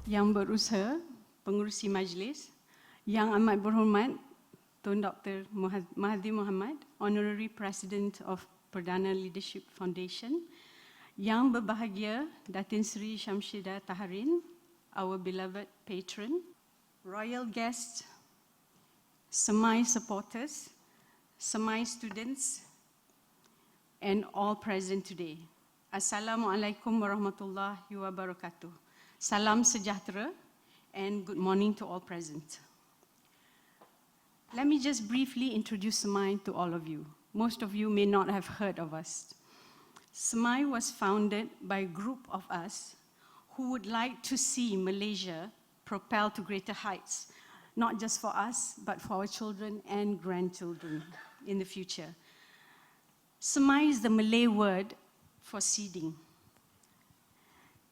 Yang Berusaha, Pengurusi Majlis, Yang Amat Berhormat Tun Dr Mahathir Mohamad, Honorary President of Perdana Leadership Foundation, Yang Berbahagia Datin Sri Syamsidah Taharin, our beloved patron, royal guests, Samaya supporters, Samaya students, and all present today. Assalamualaikum warahmatullahi wabarakatuh. Salam sejahtera and good morning to all present. Let me just briefly introduce Samaya to all of you. Most of you may not have heard of us. Samaya was founded by a group of us who would like to see Malaysia propel to greater heights, not just for us, but for our children and grandchildren in the future. Samaya is the Malay word for seeding.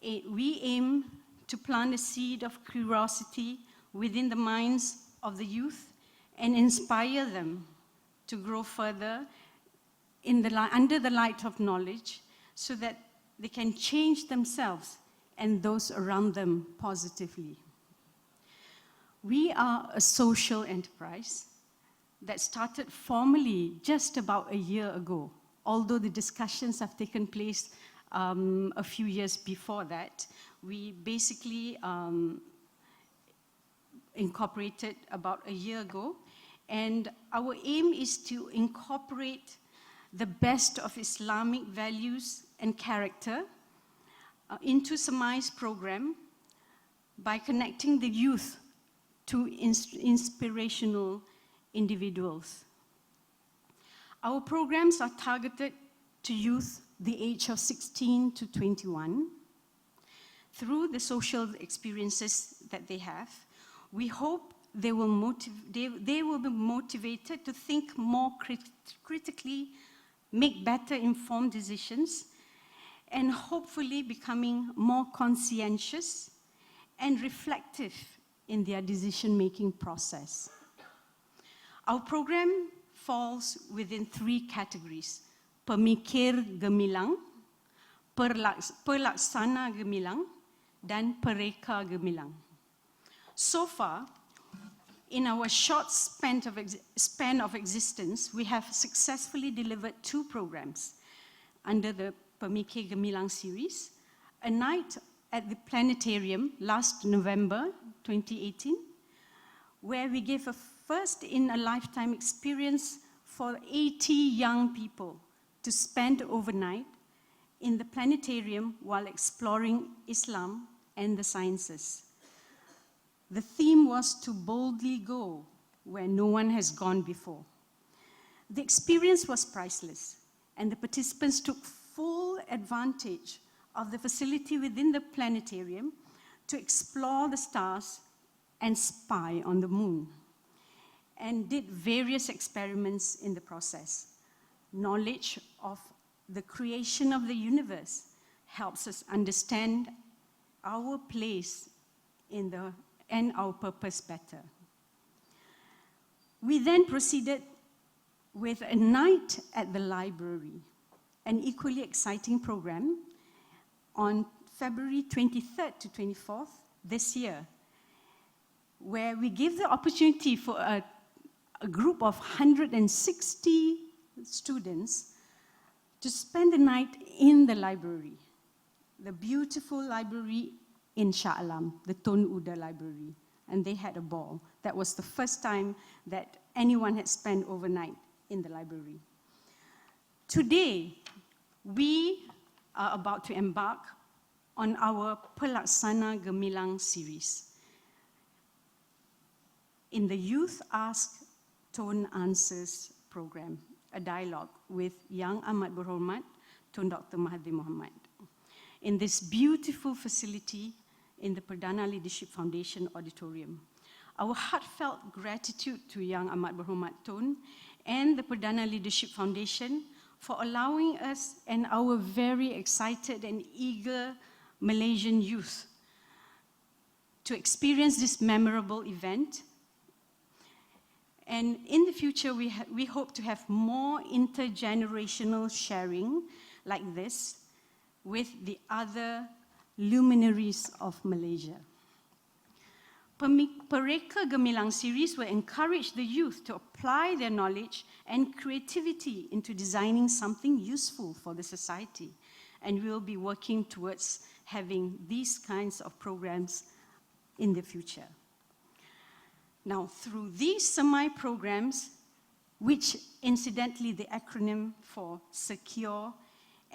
We aim to plant a seed of curiosity within the minds of the youth and inspire them to grow further under the light of knowledge so that they can change themselves and those around them positively. We are a social enterprise that started formally just about a year ago, although the discussions have taken place a few years before that. We basically incorporated about a year ago, and our aim is to incorporate the best of Islamic values and character into Samaya's program by connecting the youth to inspirational individuals. Our programs are targeted to youth the age of 16 to 21. Through the social experiences that they have, we hope they will be motivated to think more critically, make better informed decisions, and hopefully becoming more conscientious and reflective in their decision-making process. Our program falls within three categories: pemikir gemilang, pelaksana gemilang, dan pereka gemilang. So far, in our short span of existence, we have successfully delivered 2 programs under the Pemikir Gemilang series: a night at the planetarium last November 2018, where we gave a first-in-a-lifetime experience for 80 young people to spend overnight in the planetarium while exploring Islam and the sciences. The theme was to boldly go where no one has gone before. The experience was priceless, and the participants took full advantage of the facility within the planetarium to explore the stars and spy on the moon, and did various experiments in the process. Knowledge of the creation of the universe helps us understand our place and our purpose better. We then proceeded with a night at the library, an equally exciting program on February 23rd to 24th this year, where we gave the opportunity for a group of 160 students to spend the night in the library, the beautiful library in Shah Alam, the Tun Dr Library, and they had a ball. That was the first time that anyone had spent overnight in the library. Today, we are about to embark on our Pelaksana Gemilang series. In the Youth Ask, Tun Answers program, a dialogue with Yang Amat Berhormat Tun Dr Mahathir Mohamad. In this beautiful facility in the Perdana Leadership Foundation auditorium. Our heartfelt gratitude to Yang Amat Berhormat Tun and the Perdana Leadership Foundation for allowing us and our very excited and eager Malaysian youth to experience this memorable event. And in the future, we hope to have more intergenerational sharing like this with the other luminaries of Malaysia. Pereka Gemilang series will encourage the youth to apply their knowledge and creativity into designing something useful for the society. And we'll be working towards having these kinds of programs in the future. Now, through these semi-programs, which incidentally the acronym for Secure,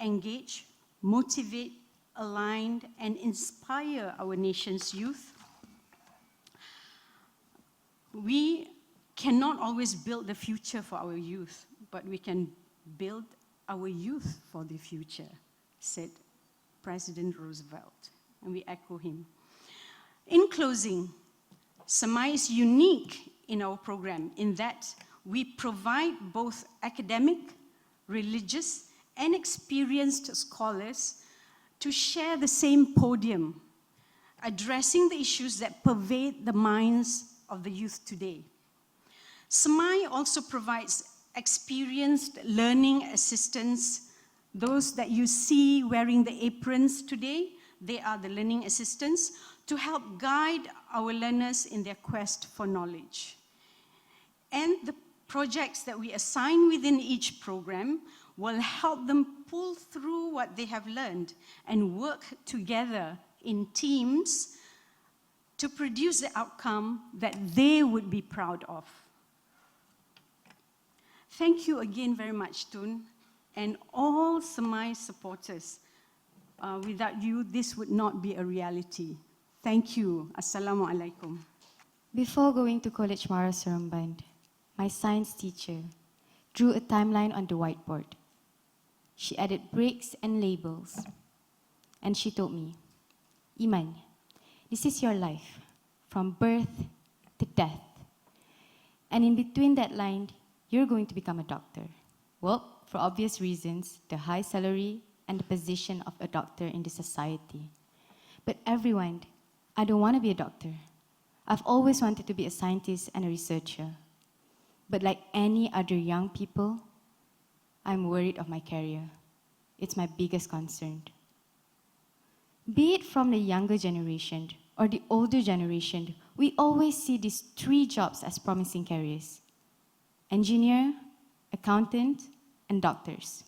Engage, Motivate, Aligned, and Inspire our nation's youth, we cannot always build the future for our youth, but we can build our youth for the future, said President Roosevelt, and we echo him. In closing, Samaya is unique in our program in that we provide both academic, religious, and experienced scholars to share the same podium, addressing the issues that pervade the minds of the youth today. Samaya also provides experienced learning assistants. Those that you see wearing the aprons today, they are the learning assistants to help guide our learners in their quest for knowledge. And the projects that we assign within each program will help them pull through what they have learned and work together in teams to produce the outcome that they would be proud of. Thank you again very much, Tun, and all Samaya supporters. Without you, this would not be a reality. Thank you. Assalamualaikum. Before going to College Mara Seremban, my science teacher drew a timeline on the whiteboard. She added breaks and labels. And she told me, Iman, this is your life, from birth to death. And in between that line, you're going to become a doctor. Well, for obvious reasons, the high salary and the position of a doctor in the society. But everyone, I don't want to be a doctor. I've always wanted to be a scientist and a researcher. But like any other young people, I'm worried of my career. It's my biggest concern. Be it from the younger generation or the older generation, we always see these three jobs as promising careers: engineer, accountant, and doctors.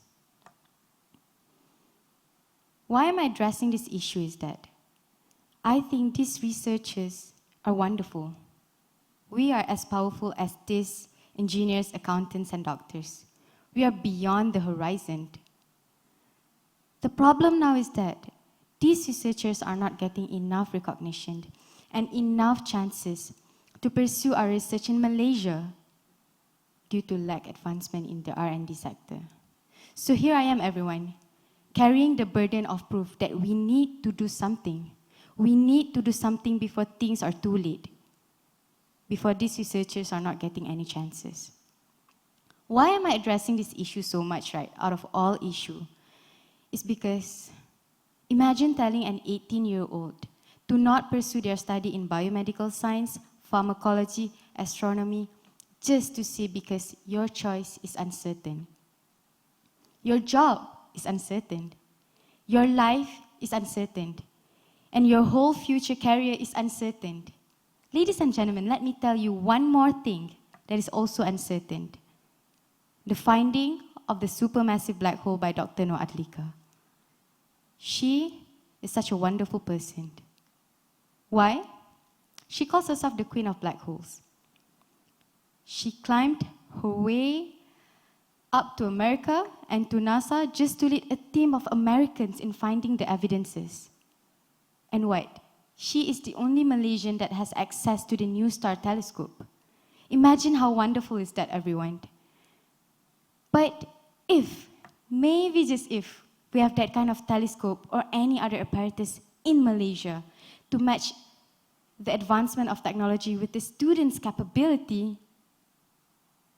Why am I addressing this issue is that I think these researchers are wonderful. We are as powerful as these engineers, accountants, and doctors. We are beyond the horizon. The problem now is that these researchers are not getting enough recognition and enough chances to pursue our research in Malaysia due to lack advancement in the R&D sector. So here I am, everyone, carrying the burden of proof that we need to do something. We need to do something before things are too late, before these researchers are not getting any chances. Why am I addressing this issue so much, right, out of all issues? It's because imagine telling an 18-year-old to not pursue their study in biomedical science, pharmacology, astronomy, just to say because your choice is uncertain. Your job is uncertain. Your life is uncertain. And your whole future career is uncertain. Ladies and gentlemen, let me tell you one more thing that is also uncertain. The finding of the supermassive black hole by Dr. Noor Adlika. She is such a wonderful person. Why? She calls herself the queen of black holes. She climbed her way up to America and to NASA just to lead a team of Americans in finding the evidences. And what? She is the only Malaysian that has access to the New Star telescope. Imagine how wonderful is that, everyone. But if, maybe just if, we have that kind of telescope or any other apparatus in Malaysia to match the advancement of technology with the students' capability,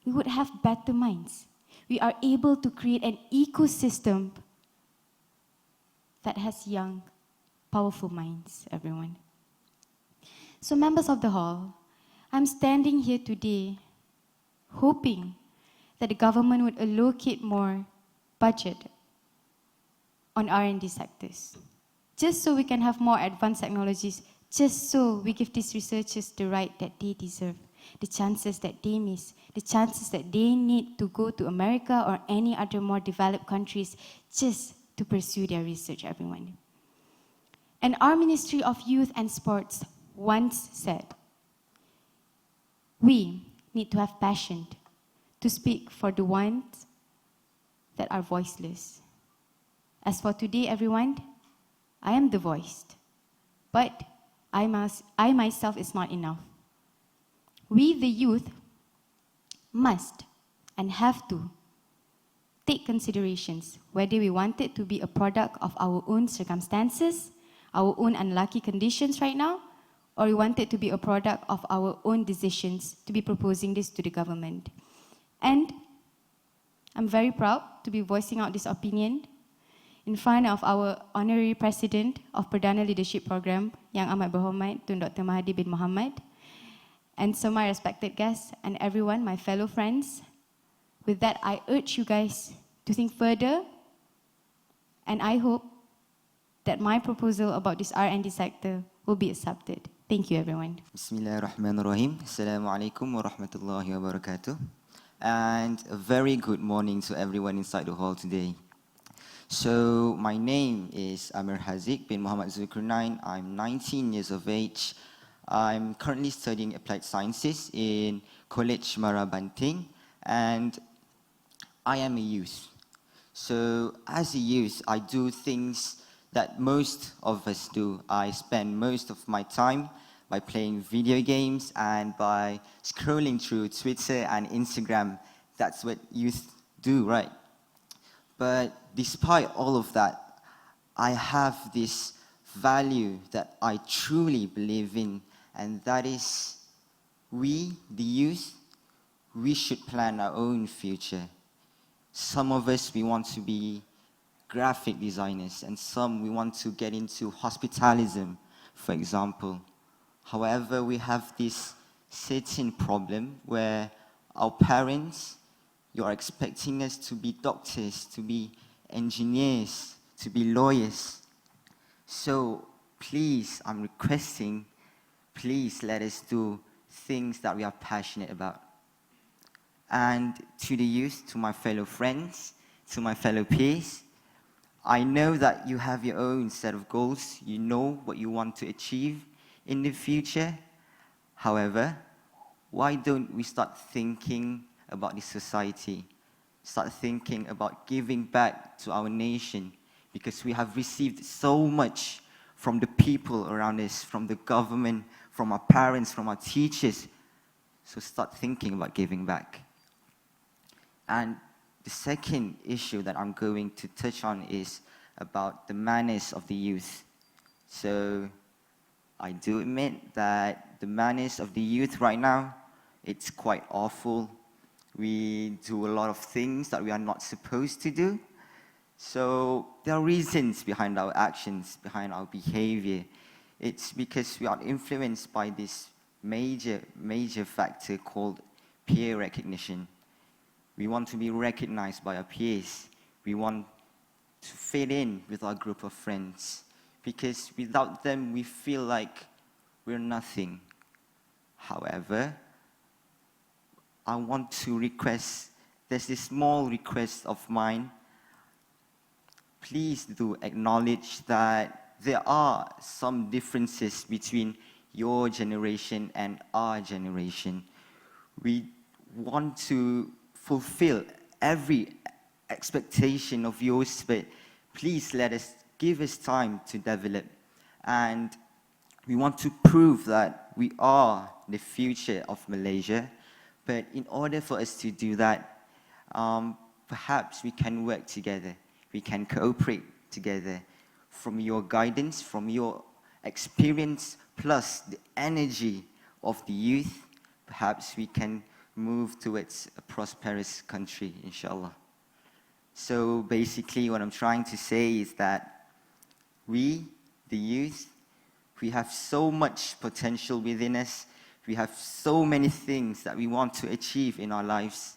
we would have better minds. We are able to create an ecosystem that has young, powerful minds, everyone. So members of the hall, I'm standing here today hoping that the government would allocate more budget on R&D sectors, just so we can have more advanced technologies, just so we give these researchers the right that they deserve, the chances that they miss, the chances that they need to go to America or any other more developed countries just to pursue their research, everyone. And our Ministry of Youth and Sports once said, we need to have passion to speak for the ones that are voiceless. As for today, everyone, I am the voiced, but I myself is not enough. We, the youth, must and have to take considerations whether we want it to be a product of our own circumstances, our own unlucky conditions right now, or we want it to be a product of our own decisions to be proposing this to the government. And I'm very proud to be voicing out this opinion in front of our Honorary President of Perdana Leadership Program, Yang Amat Berhormat Tun Dr Mahathir Mohamad, and so my respected guests and everyone, my fellow friends. With that, I urge you guys to think further, and I hope that my proposal about this R&D sector will be accepted. Thank you, everyone. Bismillahirrahmanirrahim. Assalamualaikum warahmatullahi wabarakatuh. And a very good morning to everyone inside the hall today. So, my name is Amir Haziq bin Muhammad Zulkarnain. I'm 19 years of age. I'm currently studying Applied Sciences in College Mara Banting, and I am a youth. So, as a youth, I do things that most of us do. I spend most of my time by playing video games and by scrolling through Twitter and Instagram. That's what youth do, right? But despite all of that, I have this value that I truly believe in, and that is we, the youth, we should plan our own future. Some of us, we want to be graphic designers, and some we want to get into hospitalism, for example. However, we have this certain problem where our parents, you're expecting us to be doctors, to be engineers, to be lawyers. So please, I'm requesting, please let us do things that we are passionate about. And to the youth, to my fellow friends, to my fellow peers, I know that you have your own set of goals. You know what you want to achieve in the future. However, why don't we start thinking about the society? Start thinking about giving back to our nation, because we have received so much from the people around us, from the government, from our parents, from our teachers. So start thinking about giving back. And the second issue that I'm going to touch on is about the manners of the youth. So I do admit that the manners of the youth right now, it's quite awful. We do a lot of things that we are not supposed to do. So there are reasons behind our actions, behind our behavior. It's because we are influenced by this major factor called peer recognition. We want to be recognized by our peers. We want to fit in with our group of friends, because without them, we feel like we're nothing. However, I want to request, there's this small request of mine. Please do acknowledge that there are some differences between your generation and our generation. We want to fulfill every expectation of yours, but please give us time to develop. And we want to prove that we are the future of Malaysia. But in order for us to do that, perhaps we can work together. We can cooperate together. From your guidance, from your experience, plus the energy of the youth, perhaps we can move towards a prosperous country, inshallah. So basically what I'm trying to say is that we, the youth, we have so much potential within us. We have so many things that we want to achieve in our lives.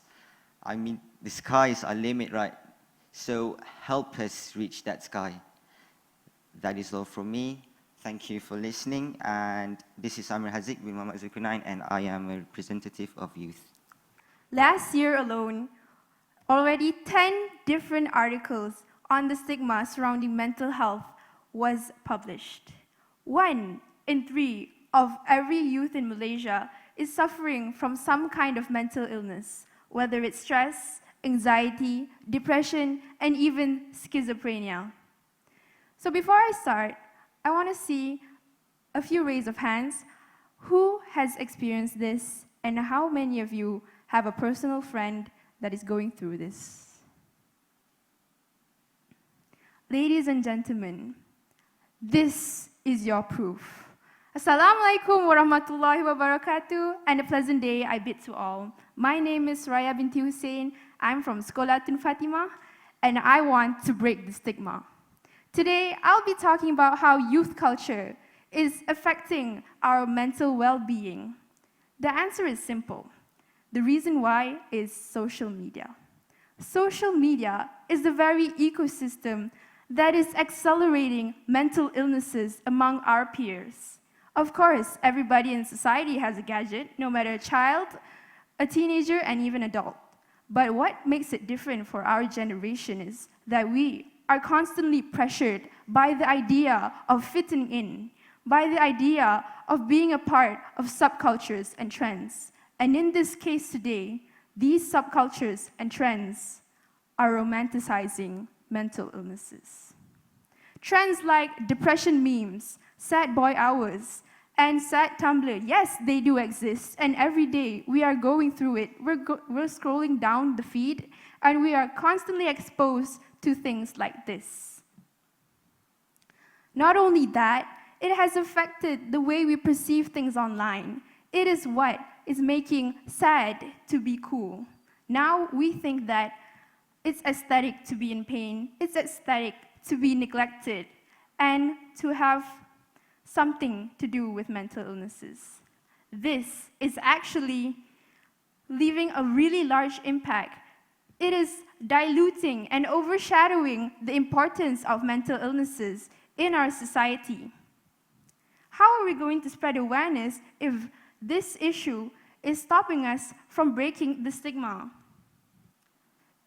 I mean, the sky is our limit, right? So help us reach that sky. That is all from me. Thank you for listening. And this is Amir Hazik bin Muhammad Zulkarnain, and I am a representative of youth. Last year alone, already 10 different articles on the stigma surrounding mental health was published. 1 in 3 of every youth in Malaysia is suffering from some kind of mental illness, whether it's stress, anxiety, depression, and even schizophrenia. So before I start, I want to see a few raise of hands. Who has experienced this, and how many of you have a personal friend that is going through this? Ladies and gentlemen, this is your proof. Assalamualaikum warahmatullahi wabarakatuh, and a pleasant day I bid to all. My name is Raya binti Hussein. I'm from Sekolah Tun Fatimah, and I want to break the stigma. Today, I'll be talking about how youth culture is affecting our mental well-being. The answer is simple. The reason why is social media. Social media is the very ecosystem that is accelerating mental illnesses among our peers. Of course, everybody in society has a gadget, no matter a child, a teenager, and even adult. But what makes it different for our generation is that we are constantly pressured by the idea of fitting in, by the idea of being a part of subcultures and trends. And in this case today, these subcultures and trends are romanticizing mental illnesses. Trends like depression memes, sad boy hours, and sad Tumblr, yes, they do exist, and every day we are going through it. We're scrolling down the feed, and we are constantly exposed to things like this. Not only that, it has affected the way we perceive things online. It is what is making sad to be cool. Now we think that it's aesthetic to be in pain, it's aesthetic to be neglected, and to have something to do with mental illnesses. This is actually leaving a really large impact. It is diluting and overshadowing the importance of mental illnesses in our society. How are we going to spread awareness if this issue is stopping us from breaking the stigma?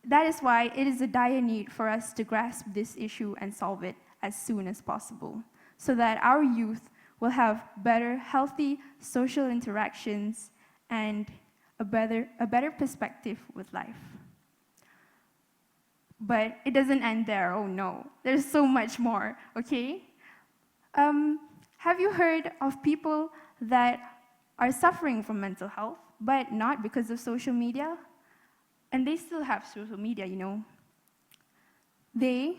That is why it is a dire need for us to grasp this issue and solve it as soon as possible, so that our youth will have better, healthy social interactions and a better perspective with life. But it doesn't end there, oh no. There's so much more, okay? Have you heard of people that are suffering from mental health, but not because of social media? And they still have social media, you know. The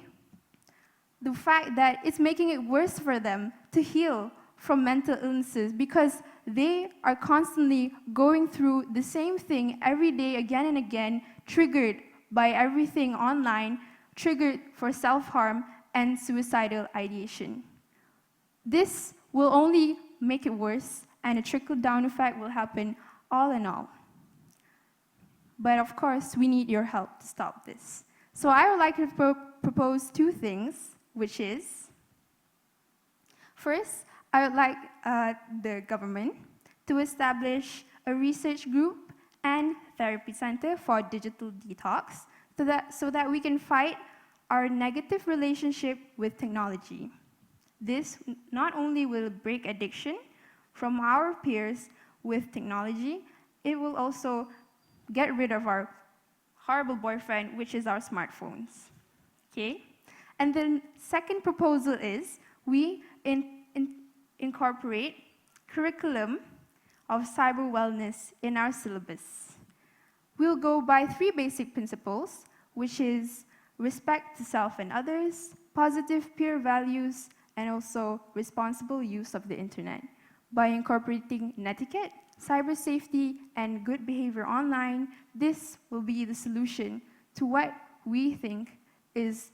fact that it's making it worse for them to heal from mental illnesses because they are constantly going through the same thing every day, again and again, triggered by everything online, triggered for self-harm and suicidal ideation. This will only make it worse, and a trickle-down effect will happen all in all. But of course, we need your help to stop this. So I would like to propose 2 things, which is, first, I would like the government to establish a research group and therapy center for digital detox so that we can fight our negative relationship with technology. This not only will break addiction from our peers with technology, it will also get rid of our horrible boyfriend, which is our smartphones. Okay? And the second proposal is we incorporate curriculum of cyber wellness in our syllabus. We'll go by 3 basic principles, which is respect to self and others, positive peer values, and also responsible use of the internet. By incorporating netiquette, cyber safety, and good behavior online, this will be the solution to what we think is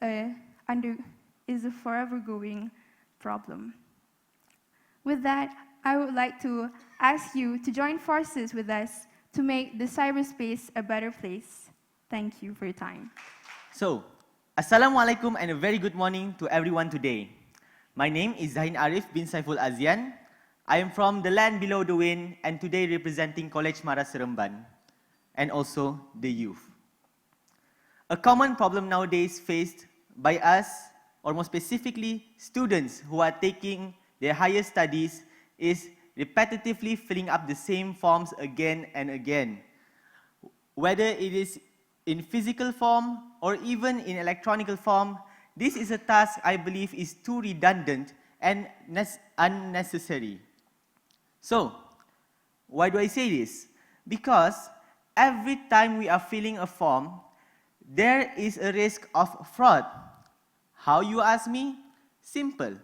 a forever going problem. With that, I would like to ask you to join forces with us to make the cyberspace a better place. Thank you for your time. So, Assalamualaikum and a very good morning to everyone today. My name is Zahin Arif bin Saiful Azian. I am from the land below the wind and today representing College Mara Seremban and also the youth. A common problem nowadays faced by us, or more specifically students who are taking their higher studies, is repetitively filling up the same forms again and again. Whether it is in physical form or even in electronic form, this is a task I believe is too redundant and unnecessary. So, why do I say this? Because every time we are filling a form, there is a risk of fraud. How, you ask me? Simple.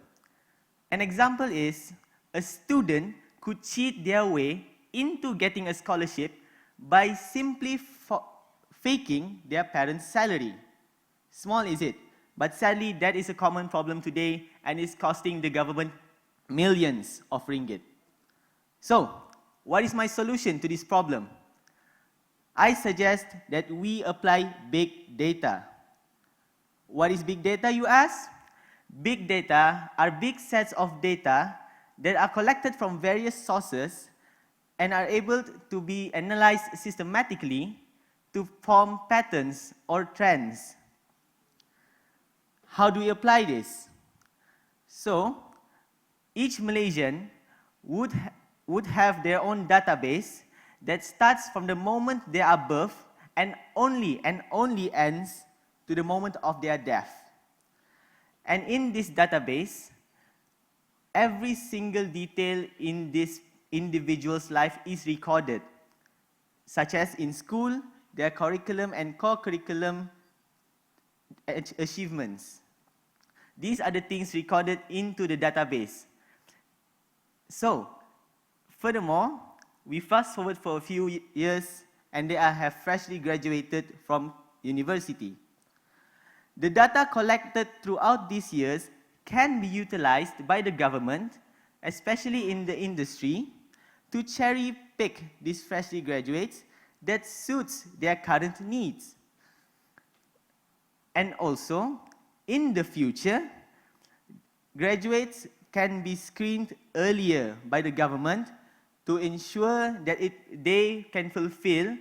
An example is a student could cheat their way into getting a scholarship by simply faking their parents' salary. Small is it, but sadly that is a common problem today and is costing the government millions of ringgit. So, what is my solution to this problem? I suggest that we apply big data. What is big data, you ask? Big data are big sets of data that are collected from various sources and are able to be analyzed systematically to form patterns or trends. How do we apply this? So, each Malaysian would have their own database that starts from the moment they are birthed and only ends to the moment of their death. And in this database, every single detail in this individual's life is recorded, such as in school, their curriculum and co-curriculum achievements. These are the things recorded into the database. So, furthermore, we fast forward for a few years and they have freshly graduated from university. The data collected throughout these years can be utilized by the government, especially in the industry, to cherry pick these freshly graduates that suits their current needs. And also, in the future, graduates can be screened earlier by the government to ensure that they can fulfill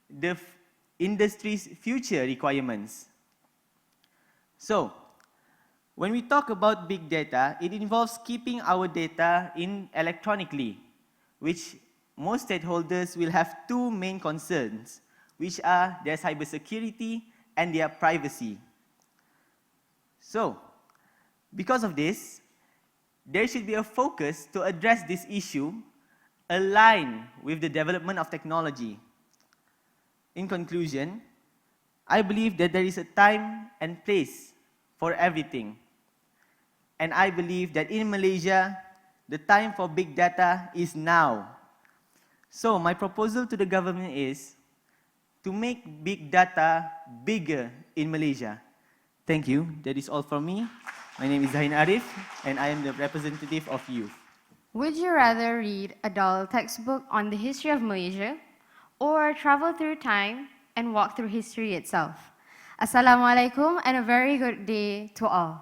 the industry's future requirements. So, when we talk about big data, it involves keeping our data in electronically, which most stakeholders will have two main concerns, which are their cybersecurity and their privacy. So, because of this, there should be a focus to address this issue aligned with the development of technology. In conclusion, I believe that there is a time and place for everything. And I believe that in Malaysia, the time for big data is now. So my proposal to the government is to make big data bigger in Malaysia. Thank you. That is all from me. My name is Zahin Arif, and I am the representative of youth. Would you rather read a dull textbook on the history of Malaysia or travel through time and walk through history itself? Assalamualaikum and a very good day to all.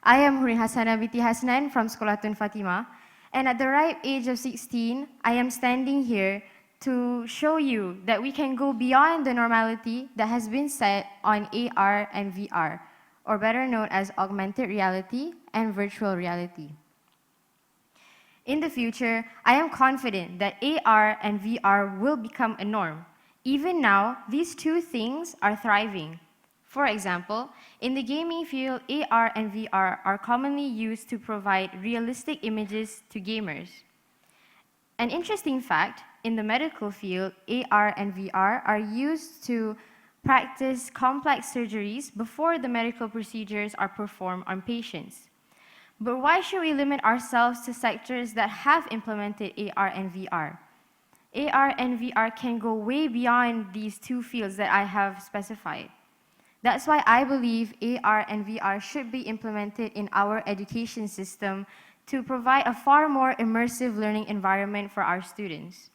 I am Hurin Hassana binti Hasnan from Sekolah Tun Fatimah, and at the ripe age of 16, I am standing here to show you that we can go beyond the normality that has been set on AR and VR, or better known as augmented reality and virtual reality. In the future, I am confident that AR and VR will become a norm. Even now, these two things are thriving. For example, in the gaming field, AR and VR are commonly used to provide realistic images to gamers. An interesting fact, in the medical field, AR and VR are used to practice complex surgeries before the medical procedures are performed on patients. But why should we limit ourselves to sectors that have implemented AR and VR? AR and VR can go way beyond these two fields that I have specified. That's why I believe AR and VR should be implemented in our education system to provide a far more immersive learning environment for our students.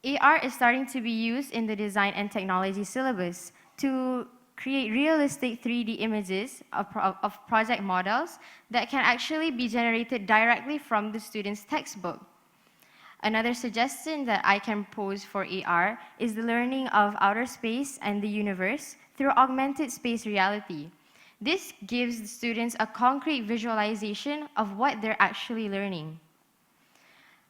AR is starting to be used in the design and technology syllabus to create realistic 3D images of project models that can actually be generated directly from the student's textbook. Another suggestion that I can pose for AR is the learning of outer space and the universe through augmented space reality. This gives the students a concrete visualization of what they're actually learning.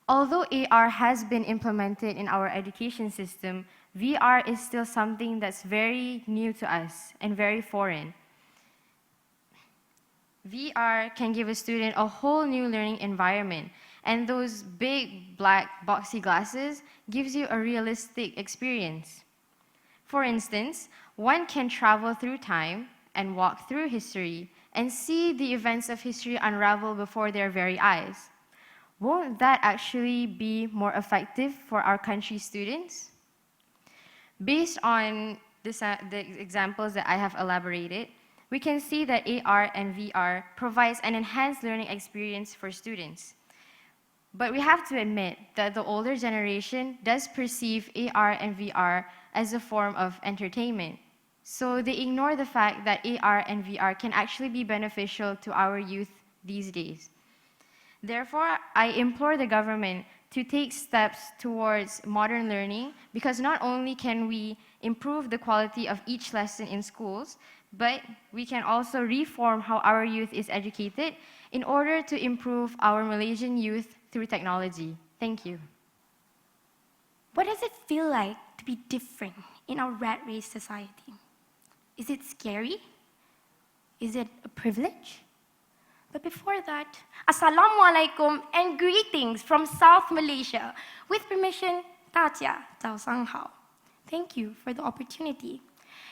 Although AR has been implemented in our education system, VR is still something that's very new to us and very foreign. VR can give a student a whole new learning environment, and those big black boxy glasses gives you a realistic experience. For instance, one can travel through time and walk through history and see the events of history unravel before their very eyes. Won't that actually be more effective for our country's students? Based on the examples that I have elaborated, we can see that AR and VR provides an enhanced learning experience for students. But we have to admit that the older generation does perceive AR and VR as a form of entertainment. So they ignore the fact that AR and VR can actually be beneficial to our youth these days. Therefore, I implore the government to take steps towards modern learning, because not only can we improve the quality of each lesson in schools, but we can also reform how our youth is educated in order to improve our Malaysian youth through technology. Thank you. What does it feel like to be different in our rat race society? Is it scary? Is it a privilege? But before that, Assalamualaikum and greetings from South Malaysia. With permission, Tatia, Tau Sang Hao. Thank you for the opportunity.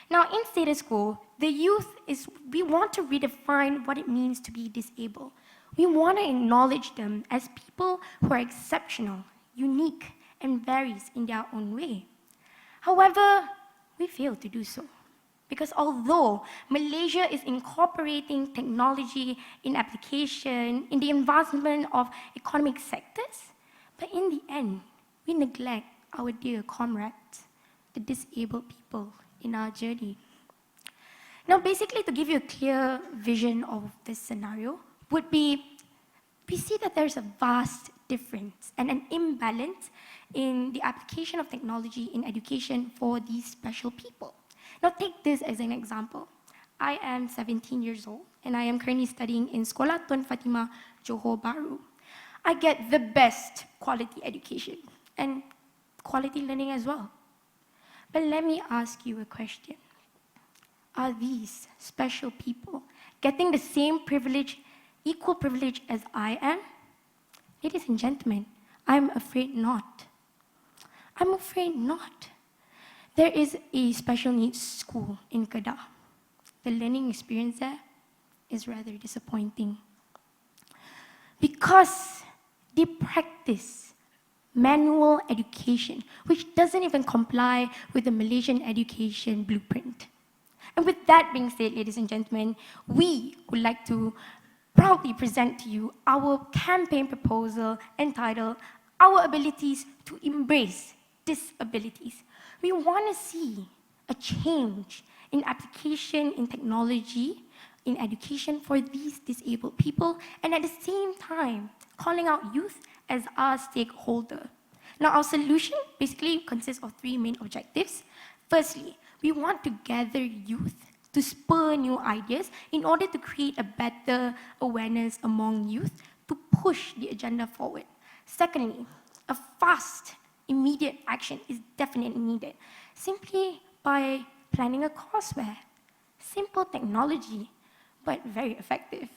Now, in status quo, we want to redefine what it means to be disabled. We want to acknowledge them as people who are exceptional, unique, and varies in their own way. However, we fail to do so. Because although Malaysia is incorporating technology in application, in the advancement of economic sectors, but in the end, we neglect our dear comrades, the disabled people in our journey. Now, basically, to give you a clear vision of this scenario, would be, we see that there's a vast difference and an imbalance in the application of technology in education for these special people. Now take this as an example. I am 17 years old and I am currently studying in Sekolah Tun Fatimah, Johor Bahru. I get the best quality education and quality learning as well. But let me ask you a question. Are these special people getting the same privilege, equal privilege as I am? Ladies and gentlemen, I'm afraid not. I'm afraid not. There is a special needs school in Kedah. The learning experience there is rather disappointing. Because they practice manual education, which doesn't even comply with the Malaysian education blueprint. And with that being said, ladies and gentlemen, we would like to proudly present to you our campaign proposal entitled Our Abilities to Embrace Disabilities. We want to see a change in application in technology, in education for these disabled people, and at the same time, calling out youth as our stakeholder. Now, our solution basically consists of three main objectives. Firstly, we want to gather youth to spur new ideas in order to create a better awareness among youth to push the agenda forward. Secondly, a fast, immediate action is definitely needed, simply by planning a courseware. Simple technology, but very effective.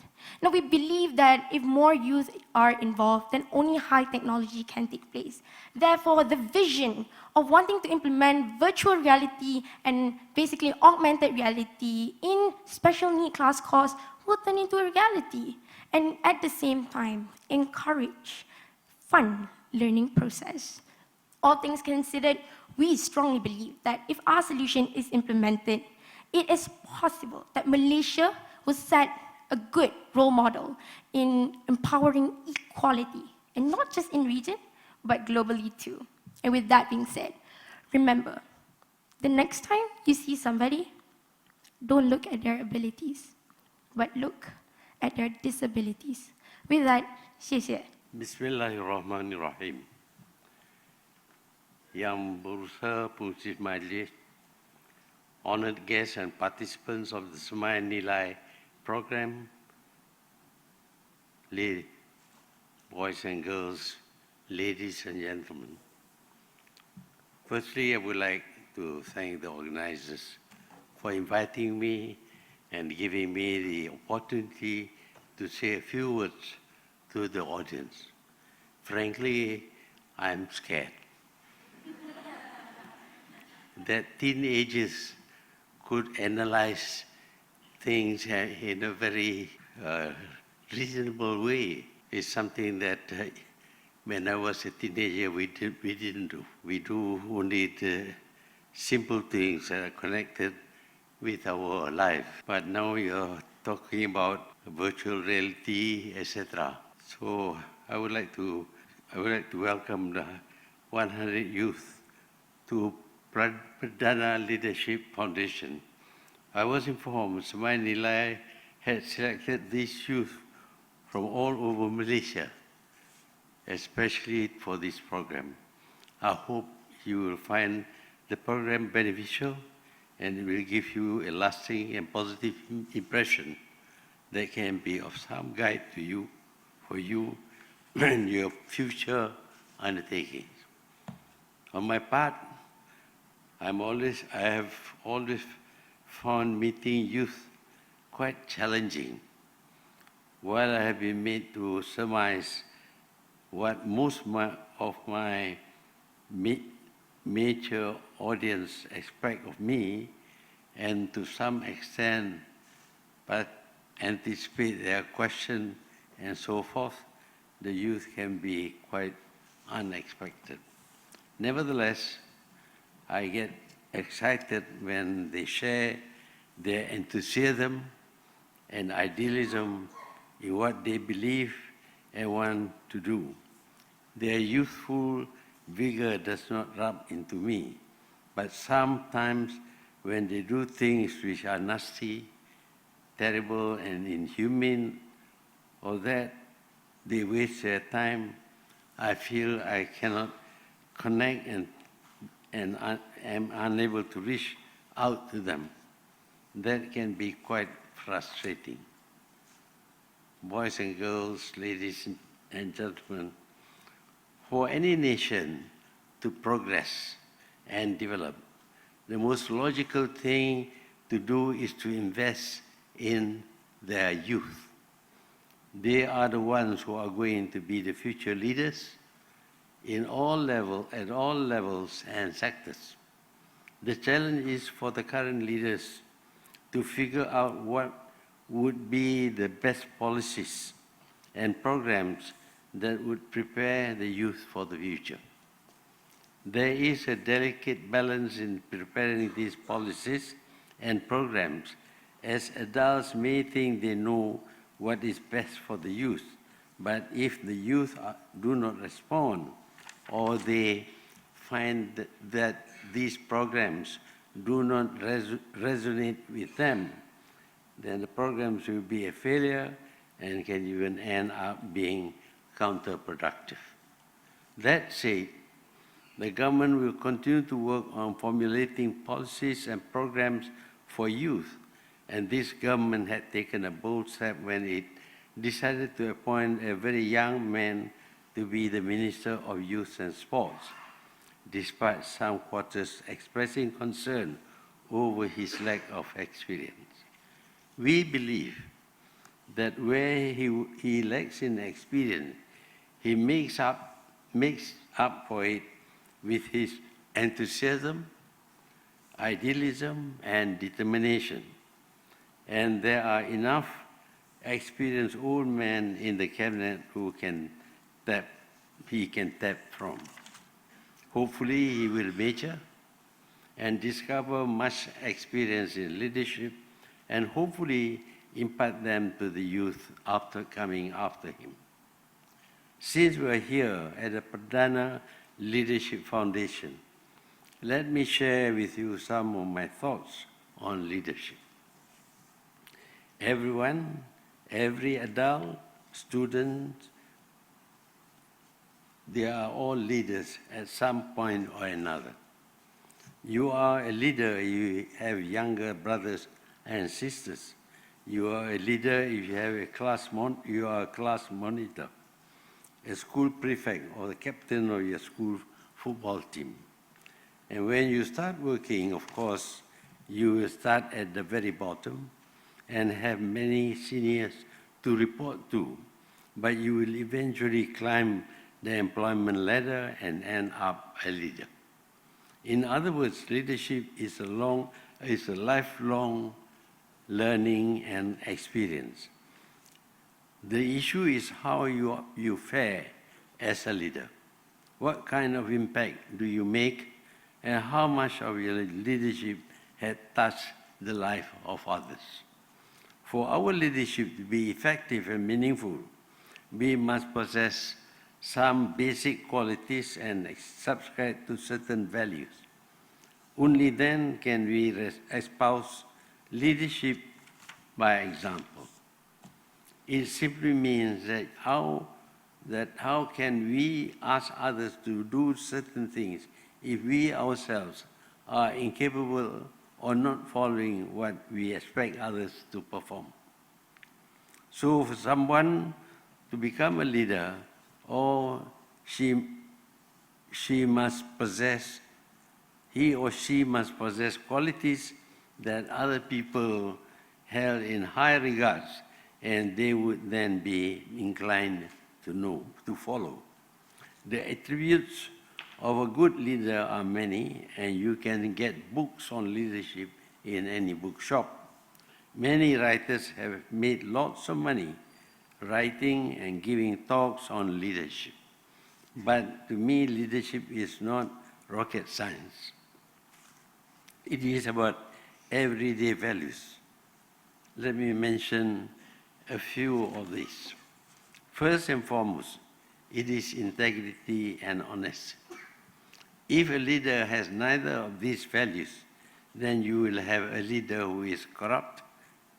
Now, we believe that if more youth are involved, then only high technology can take place. Therefore, the vision of wanting to implement virtual reality and basically augmented reality in special need class course will turn into a reality. And at the same time, encourage fun learning process. All things considered, we strongly believe that if our solution is implemented, it is possible that Malaysia will set a good role model in empowering equality, and not just in region, but globally too. And with that being said, remember, the next time you see somebody, don't look at their abilities, but look at their disabilities. With that, 谢谢. Bismillahirrahmanirrahim. Yang berusaha Pengurusi Majlis, honored guests and participants of the Samaya Nilai program, boys and girls, ladies and gentlemen. Firstly, I would like to thank the organizers for inviting me and giving me the opportunity to say a few words to the audience. Frankly, I'm scared that teenagers could analyze things in a very reasonable way is something that when I was a teenager we didn't do. We do only the simple things that are connected with our life. But now you're talking about virtual reality, etc. So I would like to welcome the 100 youth to Perdana Leadership Foundation. I was informed Samaya Nilai had selected these youth from all over Malaysia, especially for this program. I hope you will find the program beneficial and it will give you a lasting and positive impression that can be of some guide to you, for you and your future undertakings. On my part, I have always found meeting youth quite challenging. While I have been made to surmise what most of my major audience expect of me, and to some extent, but anticipate their question and so forth, the youth can be quite unexpected. Nevertheless, I get excited when they share their enthusiasm and idealism in what they believe and want to do. Their youthful vigor does not rub into me, but sometimes when they do things which are nasty, terrible and inhumane, or that they waste their time, I feel I cannot connect and am unable to reach out to them. That can be quite frustrating. Boys and girls, ladies and gentlemen, for any nation to progress and develop, the most logical thing to do is to invest in their youth. They are the ones who are going to be the future leaders at all levels and sectors. The challenge is for the current leaders to figure out what would be the best policies and programs that would prepare the youth for the future. There is a delicate balance in preparing these policies and programs, as adults may think they know what is best for the youth, but if the youth do not respond, or they find that these programs do not resonate with them, then the programs will be a failure and can even end up being counterproductive. That said, the government will continue to work on formulating policies and programs for youth, and this government had taken a bold step when it decided to appoint a very young man to be the Minister of Youth and Sports, despite some quarters expressing concern over his lack of experience. We believe that where he lacks in experience, he makes up for it with his enthusiasm, idealism, and determination. And there are enough experienced old men in the cabinet who he can tap from. Hopefully, he will major and discover much experience in leadership, and hopefully impart them to the youth coming after him. Since we are here at the Perdana Leadership Foundation, let me share with you some of my thoughts on leadership. Everyone, every adult, student, they are all leaders at some point or another. You are a leader if you have younger brothers and sisters. You are a leader if you have you are a class monitor, a school prefect, or the captain of your school football team. And when you start working, of course, you will start at the very bottom and have many seniors to report to, but you will eventually climb the employment ladder and end up a leader. In other words, leadership is a lifelong learning and experience. The issue is how you fare as a leader. What kind of impact do you make, and how much of your leadership has touched the life of others? For our leadership to be effective and meaningful, we must possess some basic qualities and subscribe to certain values. Only then can we espouse leadership by example. It simply means that how can we ask others to do certain things if we ourselves are incapable or not following what we expect others to perform. So for someone to become a leader, he or she must possess qualities that other people held in high regards, and they would then be inclined to follow. The attributes of a good leader are many, and you can get books on leadership in any bookshop. Many writers have made lots of money writing and giving talks on leadership. But to me, leadership is not rocket science. It is about everyday values. Let me mention a few of these. First and foremost, it is integrity and honesty. If a leader has neither of these values, then you will have a leader who is corrupt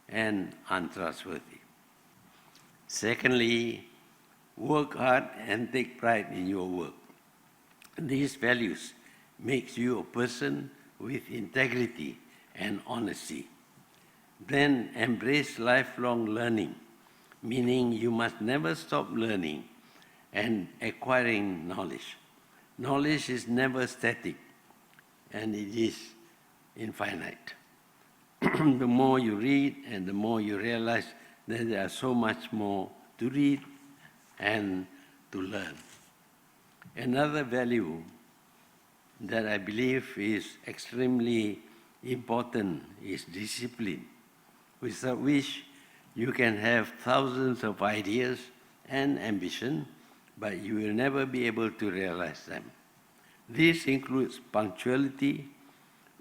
and untrustworthy. Secondly, work hard and take pride in your work. These values make you a person with integrity and honesty. Then embrace lifelong learning, meaning you must never stop learning and acquiring knowledge. Knowledge is never static, and it is infinite. The more you read and the more you realize that there is so much more to read and to learn. Another value that I believe is extremely important is discipline, without which you can have thousands of ideas and ambition, but you will never be able to realize them. This includes punctuality,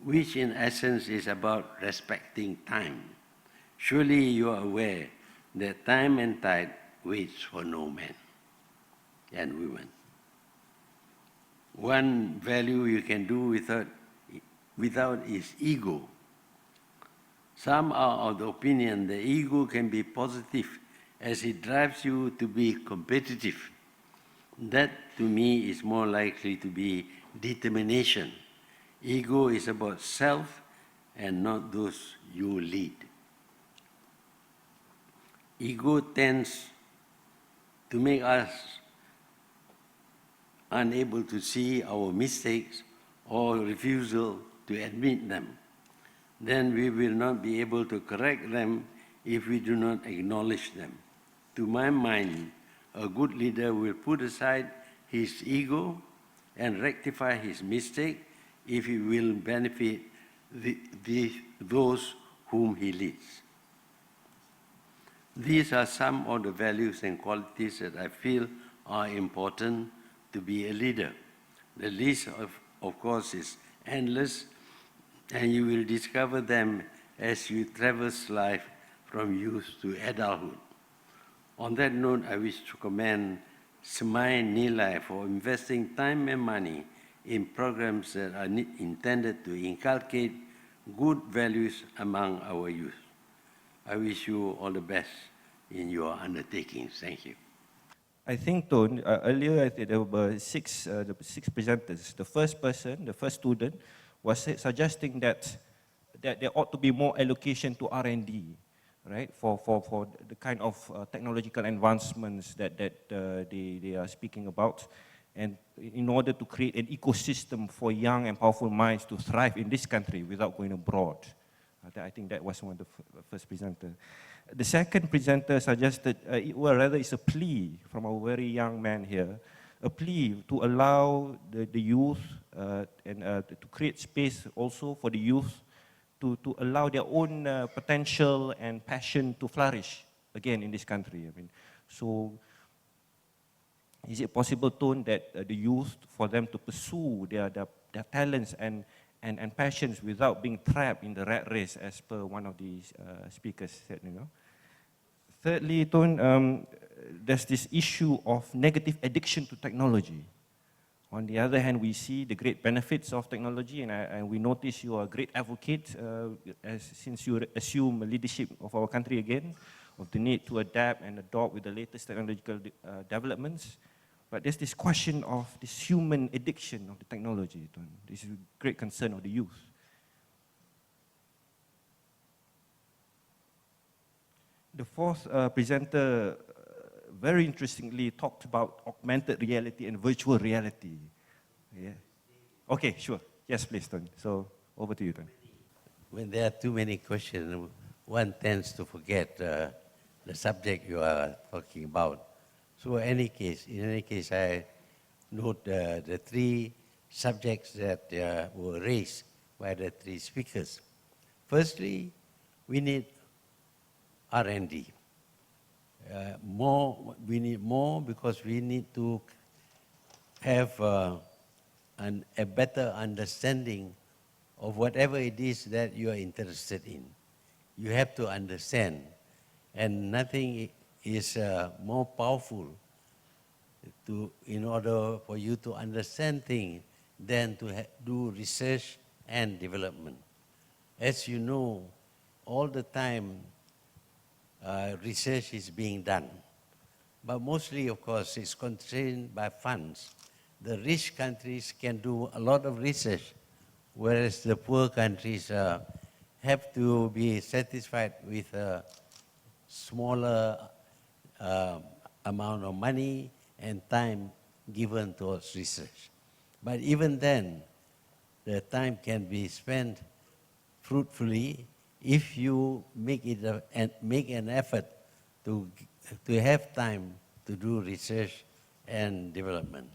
which in essence is about respecting time. Surely you are aware that time and tide waits for no man and woman. One value you can do without is ego. Some are of the opinion that ego can be positive as it drives you to be competitive. That, to me, is more likely to be determination. Ego is about self and not those you lead. Ego tends to make us unable to see our mistakes or refusal to admit them. Then we will not be able to correct them if we do not acknowledge them. To my mind, a good leader will put aside his ego and rectify his mistake if he will benefit those whom he leads. These are some of the values and qualities that I feel are important to be a leader. The list, of course, is endless, and you will discover them as you traverse life from youth to adulthood. On that note, I wish to commend Samaya Nilai for investing time and money in programs that are intended to inculcate good values among our youth. I wish you all the best in your undertakings. Thank you. I think, Tun, earlier I think there were the six presenters. The first person, the first student, was suggesting that there ought to be more allocation to R&D, right, for the kind of technological advancements that they are speaking about, and in order to create an ecosystem for young and powerful minds to thrive in this country without going abroad. I think that was one of the first presenters. The second presenter suggested, well, rather it's a plea from a very young man here, a plea to allow the youth and to create space also for the youth to allow their own potential and passion to flourish again in this country. I mean, so is it possible, Tun, that the youth, for them to pursue their talents and passions without being trapped in the rat race, as per one of the speakers said, you know? Thirdly, Tun, there's this issue of negative addiction to technology. On the other hand, we see the great benefits of technology, and we notice you are a great advocate since you assume leadership of our country again, of the need to adapt and adopt with the latest technological developments. But there's this question of this human addiction of the technology, Tun. This is a great concern of the youth. The fourth presenter very interestingly talked about augmented reality and virtual reality. Yeah. Okay, sure. Yes, please, Tun. So over to you, Tun. When there are too many questions, one tends to forget the subject you are talking about. So in any case, I note the three subjects that were raised by the three speakers. Firstly, we need R&D. We need more because we need to have a better understanding of whatever it is that you are interested in. You have to understand, and nothing is more powerful in order for you to understand things than to do research and development. As you know, all the time research is being done, but mostly, of course, it's constrained by funds. The rich countries can do a lot of research, whereas the poor countries have to be satisfied with a smaller amount of money and time given towards research. But even then, the time can be spent fruitfully if you make an effort to have time to do research and development.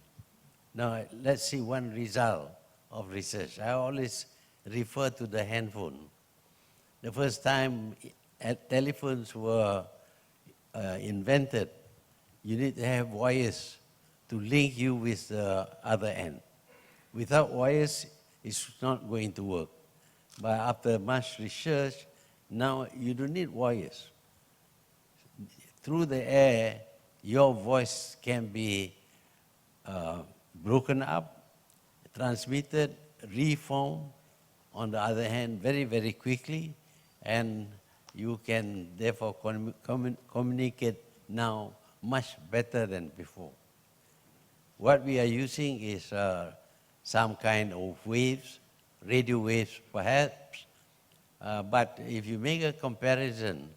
Now, let's see one result of research. I always refer to the handphone. The first time telephones were invented, you need to have wires to link you with the other end. Without wires, it's not going to work. But after much research, now you don't need wires. Through the air, your voice can be broken up, transmitted, reformed, on the other hand, very, very quickly, and you can therefore communicate now much better than before. What we are using is some kind of waves, radio waves perhaps, but if you make a comparison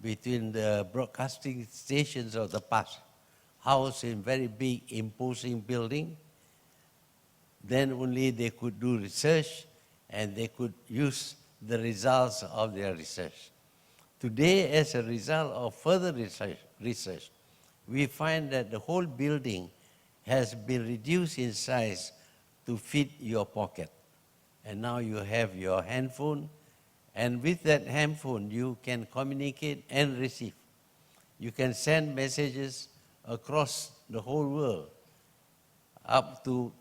between the broadcasting stations of the past, housed in very big imposing building, then only they could do research and they could use the results of their research. Today, as a result of further research, we find that the whole building has been reduced in size to fit your pocket. And now you have your handphone, and with that handphone, you can communicate and receive. You can send messages across the whole world, up to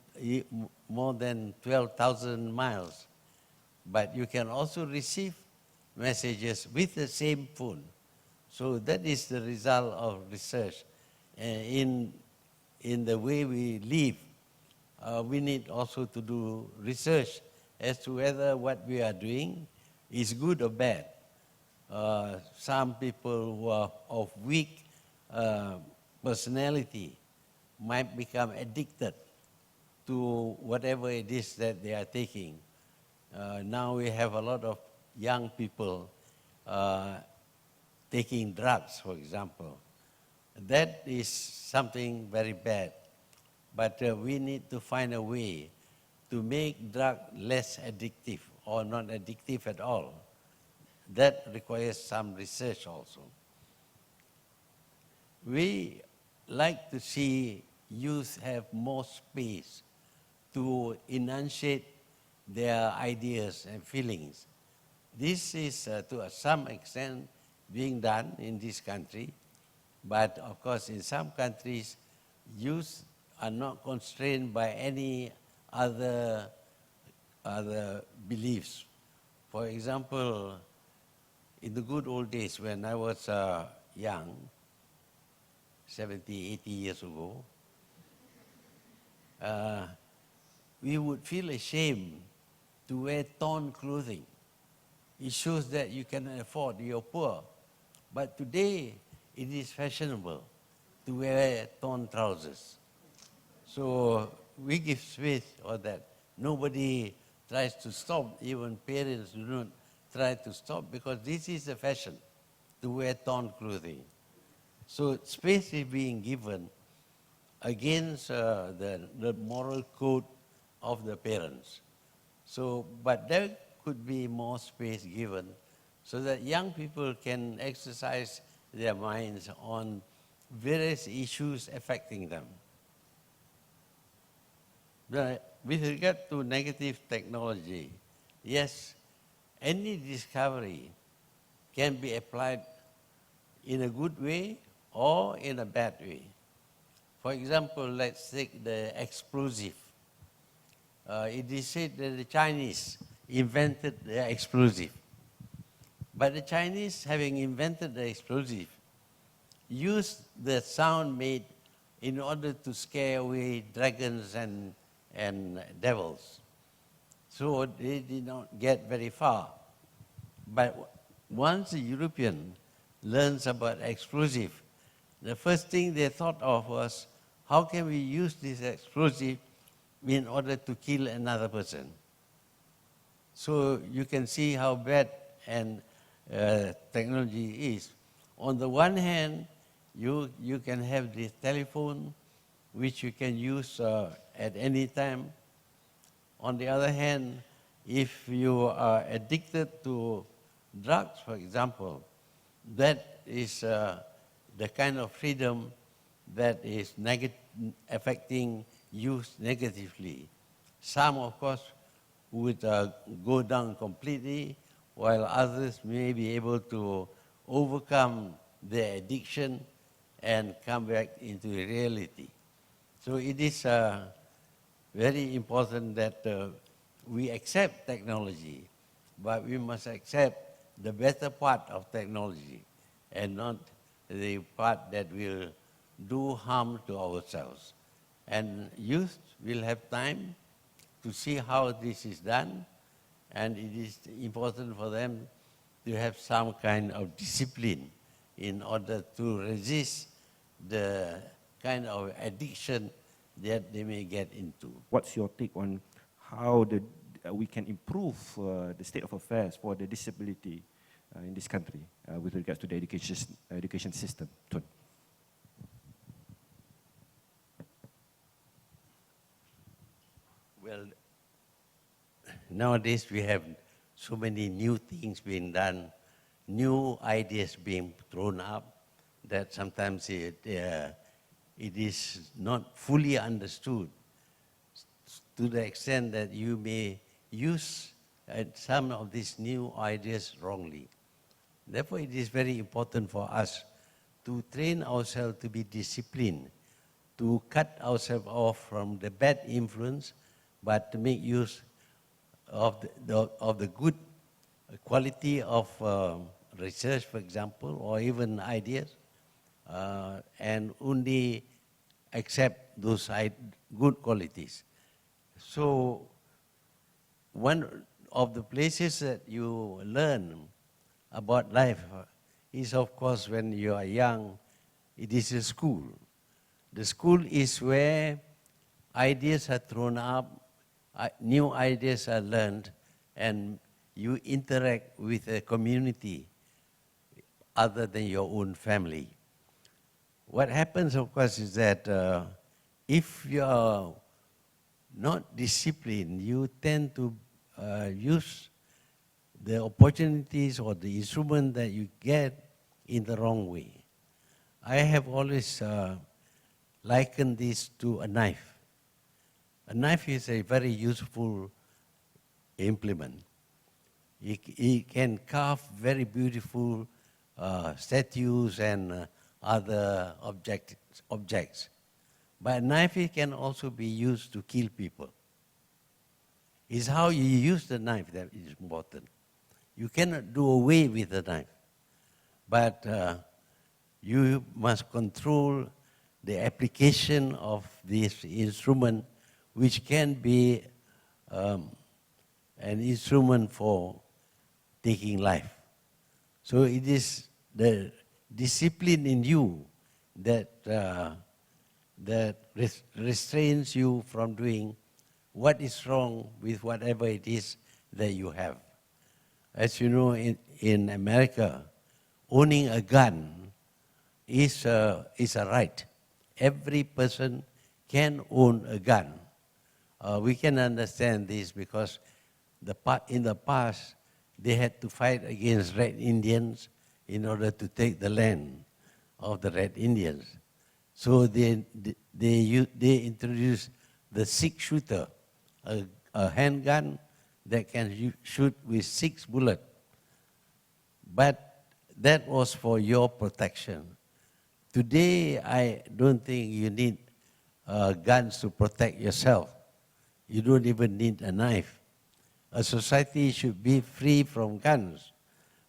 more than 12,000 miles. But you can also receive messages with the same phone. So that is the result of research. In the way we live, we need also to do research as to whether what we are doing is good or bad. some people who are of weak personality might become addicted to whatever it is that they are taking. Now we have a lot of young people taking drugs, for example. That is something very bad. But we need to find a way to make drug less addictive or not addictive at all. That requires some research also. We like to see youth have more space to enunciate their ideas and feelings. This is to some extent being done in this country, but of course in some countries, youth are not constrained by any other beliefs. For example, in the good old days when I was young, 70, 80 years ago, we would feel ashamed to wear torn clothing. It shows that you cannot afford, you're poor. But today, it is fashionable to wear torn trousers. So we give space for that. Nobody tries to stop, even parents do not try to stop, because this is a fashion, to wear torn clothing. So space is being given against the moral code of the parents. So, but there could be more space given so that young people can exercise their minds on various issues affecting them. With regard to negative technology, yes, any discovery can be applied in a good way or in a bad way. For example, let's take the explosive. It is said that the Chinese invented the explosive. But the Chinese, having invented the explosive, used the sound made in order to scare away dragons and devils. So they did not get very far. But once the European learns about explosive, the first thing they thought of was, how can we use this explosive in order to kill another person? So you can see how bad and technology is. On the one hand, you can have this telephone, which you can use at any time. On the other hand, if you are addicted to drugs, for example, that is the kind of freedom that is affecting youth negatively. Some, of course, would go down completely, while others may be able to overcome their addiction and come back into reality. So it is very important that we accept technology, but we must accept the better part of technology and not the part that will do harm to ourselves. And youth will have time to see how this is done, and it is important for them to have some kind of discipline in order to resist the kind of addiction that they may get into. What's your take on how we can improve the state of affairs for the disability in this country with regards to the education system? Tun. Well, nowadays we have so many new things being done, new ideas being thrown up, that sometimes it is not fully understood to the extent that you may use some of these new ideas wrongly. Therefore, it is very important for us to train ourselves to be disciplined, to cut ourselves off from the bad influence, but to make use of the good quality of research, for example, or even ideas, and only accept those good qualities. So one of the places that you learn about life is, of course, when you are young, it is a school. The school is where ideas are thrown up, new ideas are learned, and you interact with a community other than your own family. What happens, of course, is that if you are not disciplined, you tend to use the opportunities or the instrument that you get in the wrong way. I have always likened this to a knife. A knife is a very useful implement. It can carve very beautiful statues and other objects. But a knife can also be used to kill people. It's how you use the knife that is important. You cannot do away with the knife, but you must control the application of this instrument, which can be an instrument for taking life. So it is the discipline in you that restrains you from doing what is wrong with whatever it is that you have. As you know, in America, owning a gun is a right. Every person can own a gun. We can understand this because in the past, they had to fight against Red Indians in order to take the land of the Red Indians. So they introduced the six-shooter, a handgun that can shoot with 6 bullets. But that was for your protection. Today, I don't think you need guns to protect yourself. You don't even need a knife. A society should be free from guns.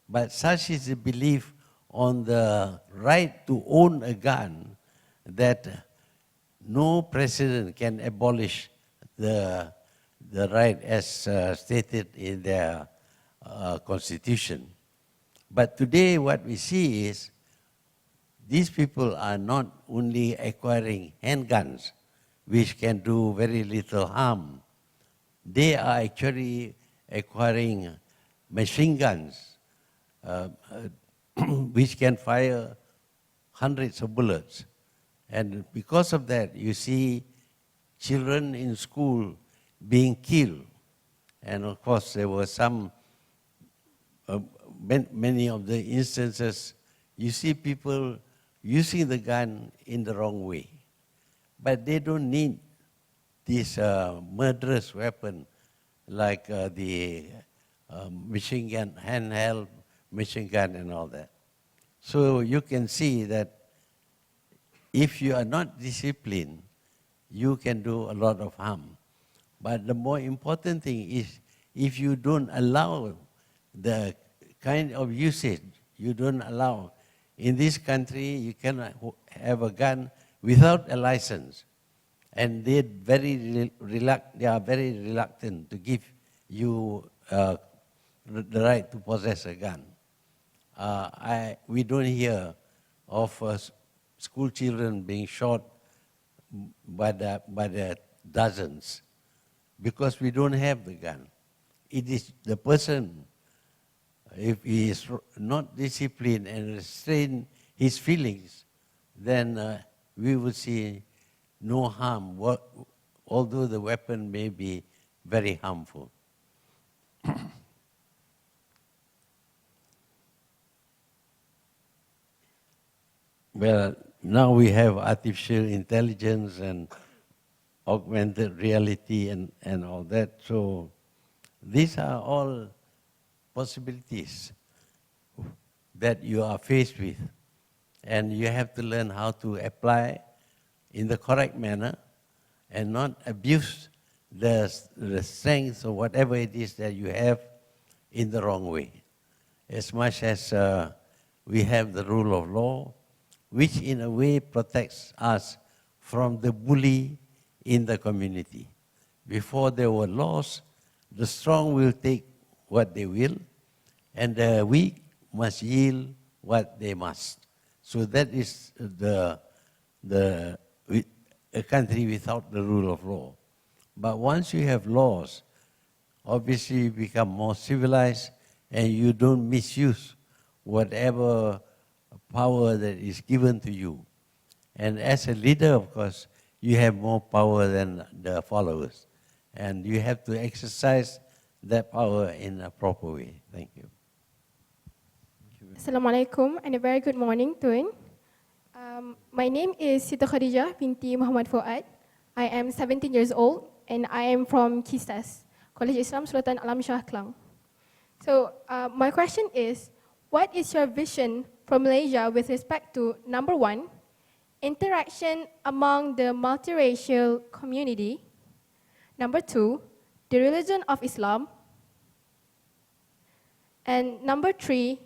But such is the belief on the right to own a gun that no president can abolish the right as stated in their constitution. But today what we see is these people are not only acquiring handguns, which can do very little harm. They are actually acquiring machine guns, which can fire hundreds of bullets. And because of that, you see children in school being killed. And of course, there were some, many of the instances, you see people using the gun in the wrong way. But they don't need this murderous weapon like the machine gun, handheld machine gun and all that. So you can see that if you are not disciplined, you can do a lot of harm. But the more important thing is if you don't allow the kind of usage, you don't allow. In this country, you cannot have a gun without a license. And they are very reluctant to give you the right to possess a gun. We don't hear of school children being shot by the dozens because we don't have the gun. It is the person, if he is not disciplined and restrain his feelings, then we will see no harm, although the weapon may be very harmful. Well, now we have artificial intelligence and augmented reality and all that. So these are all possibilities that you are faced with. And you have to learn how to apply in the correct manner and not abuse the strength or whatever it is that you have in the wrong way. As much as we have the rule of law, which in a way protects us from the bully in the community. Before there were laws, the strong will take what they will, and the weak must yield what they must. So that is a country without the rule of law. But once you have laws, obviously you become more civilized and you don't misuse whatever power that is given to you. And as a leader, of course, you have more power than the followers. And you have to exercise that power in a proper way. Thank you. Assalamualaikum and a very good morning, Tun. My name is Sita Khadijah binti Muhammad Fuad. I am 17 years old and I am from Kistas, College Islam Sultan Alam Shah Klang. So my question is, what is your vision for Malaysia with respect to, number one, interaction among the multiracial community, number two, the religion of Islam, and number three,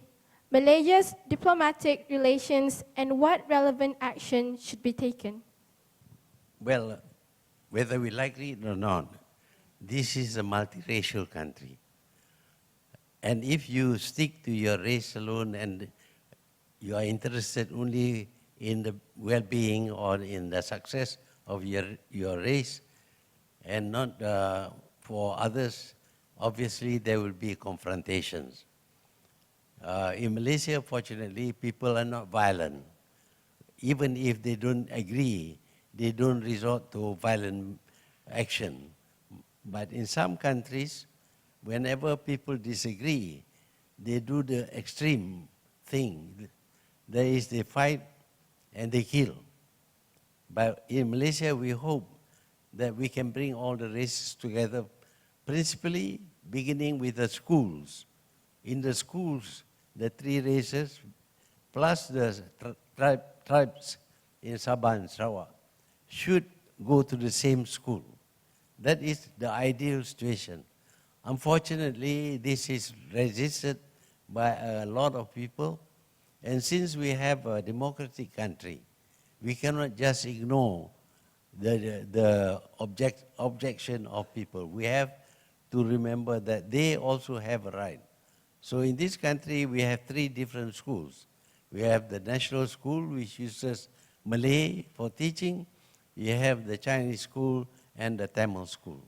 Malaysia's diplomatic relations and what relevant action should be taken? Well, whether we like it or not, this is a multiracial country. And if you stick to your race alone and you are interested only in the well-being or in the success of your race and not for others, obviously there will be confrontations. In Malaysia, fortunately, people are not violent. Even if they don't agree, they don't resort to violent action. But in some countries, whenever people disagree, they do the extreme thing. That is, they fight and they kill. But in Malaysia, we hope that we can bring all the races together, principally beginning with the schools. In the schools, the three races, plus the tribes in Sabah and Sarawak, should go to the same school. That is the ideal situation. Unfortunately, this is resisted by a lot of people. And since we have a democratic country, we cannot just ignore the objection of people. We have to remember that they also have a right. So in this country, we have three different schools. We have the national school, which uses Malay for teaching. You have the Chinese school and the Tamil school.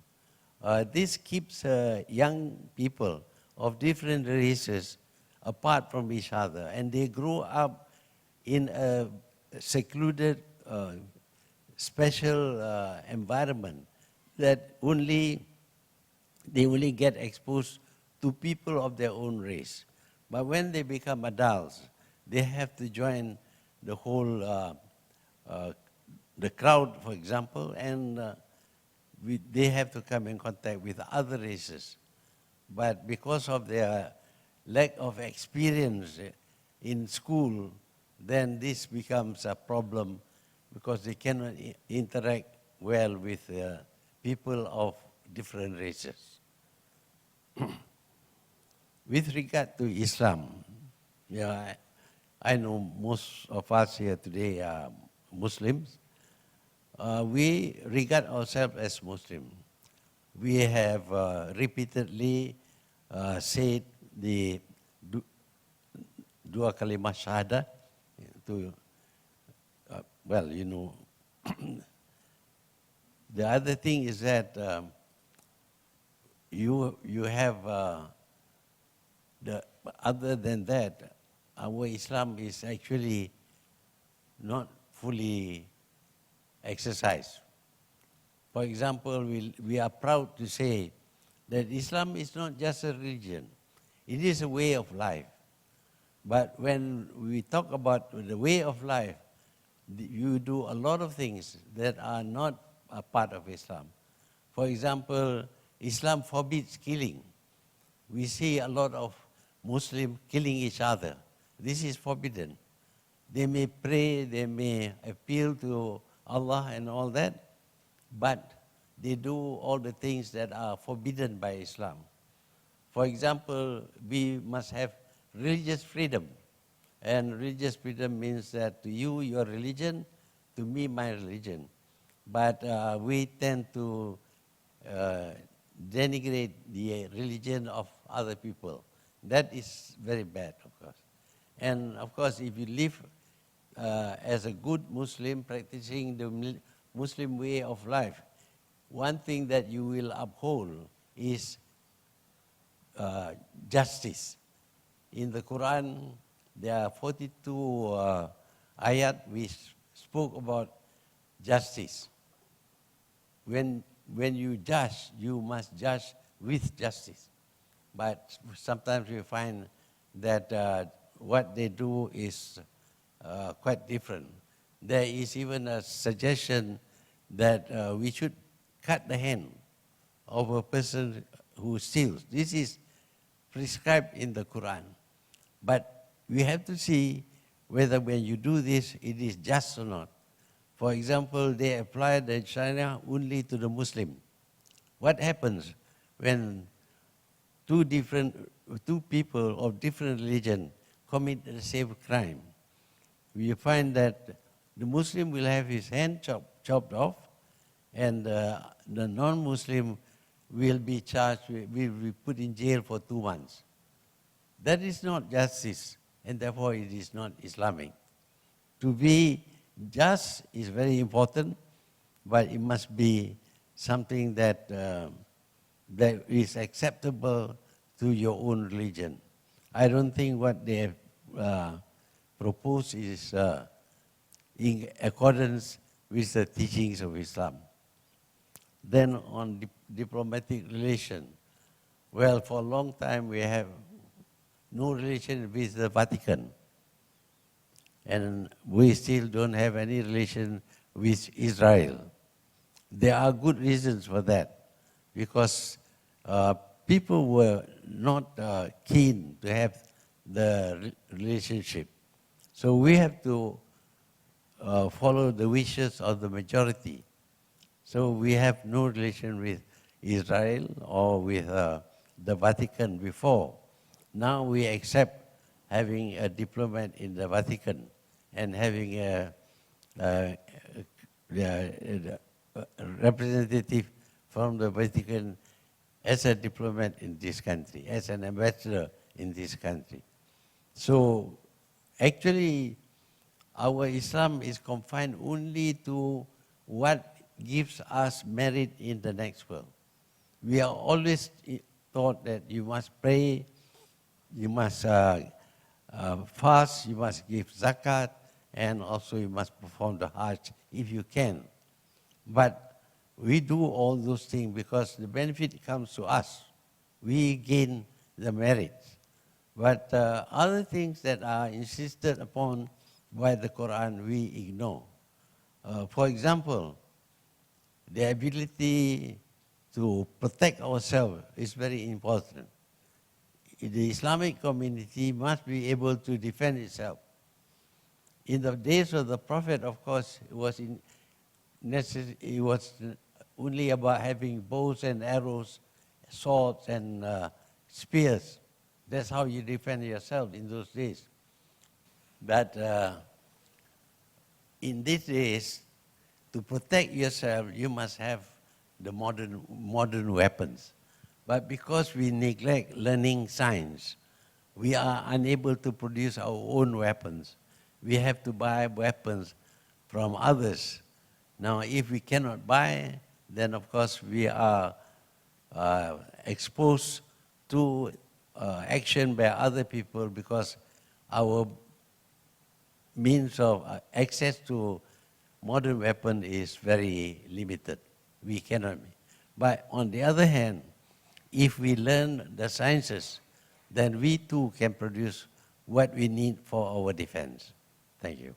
This keeps young people of different races apart from each other, and they grow up in a secluded, special environment that they only get exposed to people of their own race. But when they become adults, they have to join the whole, the crowd, for example, and they have to come in contact with other races. But because of their lack of experience in school, then this becomes a problem because they cannot interact well with people of different races. With regard to Islam, I know most of us here today are Muslims. We regard ourselves as Muslim. We have repeatedly said the dua kalimah syahadah to, well, you know. The other thing is that you have, other than that, our Islam is actually not fully exercised. For example, we are proud to say that Islam is not just a religion, it is a way of life. But when we talk about the way of life, you do a lot of things that are not a part of Islam. For example, Islam forbids killing. We see a lot of Muslims killing each other. This is forbidden. They may pray, they may appeal to Allah and all that, but they do all the things that are forbidden by Islam. For example, we must have religious freedom. And religious freedom means that to you, your religion, to me, my religion. But we tend to denigrate the religion of other people. That is very bad, of course. And of course, if you live as a good Muslim practicing the Muslim way of life, one thing that you will uphold is justice. In the Quran, there are 42 ayat which spoke about justice. When you judge, you must judge with justice. But sometimes we find that what they do is quite different. There is even a suggestion that we should cut the hand of a person who steals. This is prescribed in the Quran. But we have to see whether when you do this, it is just or not. For example, they apply the Sharia only to the Muslim. What happens when two people of different religion commit the same crime? We find that the Muslim will have his hand chopped off, and the non-Muslim will be charged, will be put in jail for 2 months. That is not justice, and therefore it is not Islamic. To be just is very important, but it must be something that is acceptable to your own religion. I don't think what they have proposed is in accordance with the teachings of Islam. Then on diplomatic relation, well, for a long time we have no relation with the Vatican. And we still don't have any relation with Israel. There are good reasons for that, because people were not keen to have the relationship. So we have to follow the wishes of the majority. So we have no relation with Israel or with the Vatican before. Now we accept having a diplomat in the Vatican and having a representative from the Vatican as a diplomat in this country, as an ambassador in this country. So actually, our Islam is confined only to what gives us merit in the next world. We are always taught that you must pray, you must fast, you must give zakat, and also you must perform the Hajj if you can. But we do all those things because the benefit comes to us. We gain the merit. But other things that are insisted upon by the Quran, we ignore. For example, the ability to protect ourselves is very important. The Islamic community must be able to defend itself. In the days of the Prophet, of course, it was only about having bows and arrows, swords and spears. That's how you defend yourself in those days. But in these days, to protect yourself, you must have the modern weapons. But because we neglect learning science, we are unable to produce our own weapons. We have to buy weapons from others. Now, if we cannot buy, then of course we are exposed to action by other people because our means of access to modern weapon is very limited. We cannot. But on the other hand, if we learn the sciences, then we too can produce what we need for our defense. Thank you.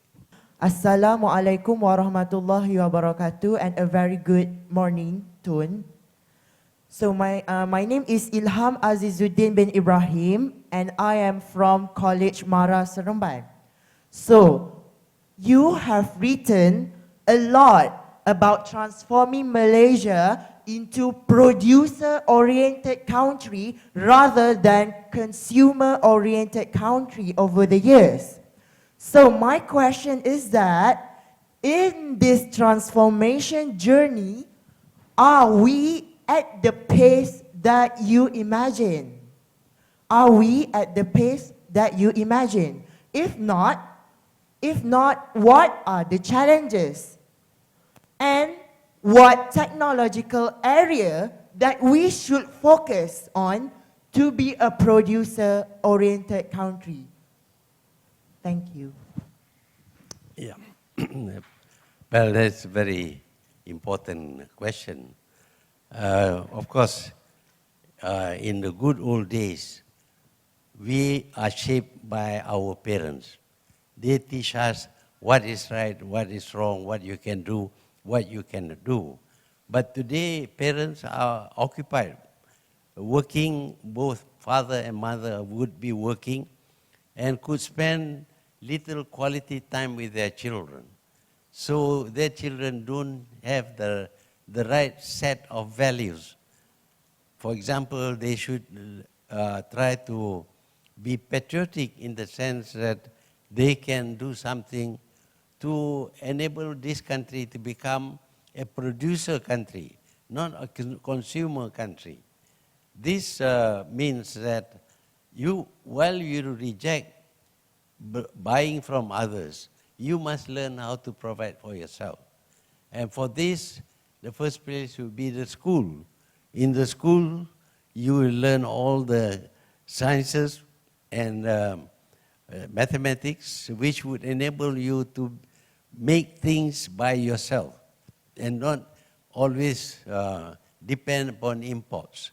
Assalamualaikum warahmatullahi wabarakatuh, and a very good morning, Tun. So my name is Ilham Azizuddin bin Ibrahim, and I am from College Mara Seremban. So you have written a lot about transforming Malaysia into producer-oriented country rather than consumer-oriented country over the years. So my question is that in this transformation journey, are we at the pace that you imagine? Are we at the pace that you imagine? If not, what are the challenges? And what technological area that we should focus on to be a producer-oriented country? Thank you. Yeah. Well, that's a very important question. Of course, in the good old days, we are shaped by our parents. They teach us what is right, what is wrong, what you can do, what you cannot do. But today, parents are occupied, working, both father and mother would be working and could spend little quality time with their children. So their children don't have the right set of values. For example, they should try to be patriotic in the sense that they can do something to enable this country to become a producer country, not a consumer country. This means that while you reject buying from others, you must learn how to provide for yourself. And for this, the first place will be the school. In the school, you will learn all the sciences and mathematics, which would enable you to make things by yourself and not always depend upon imports.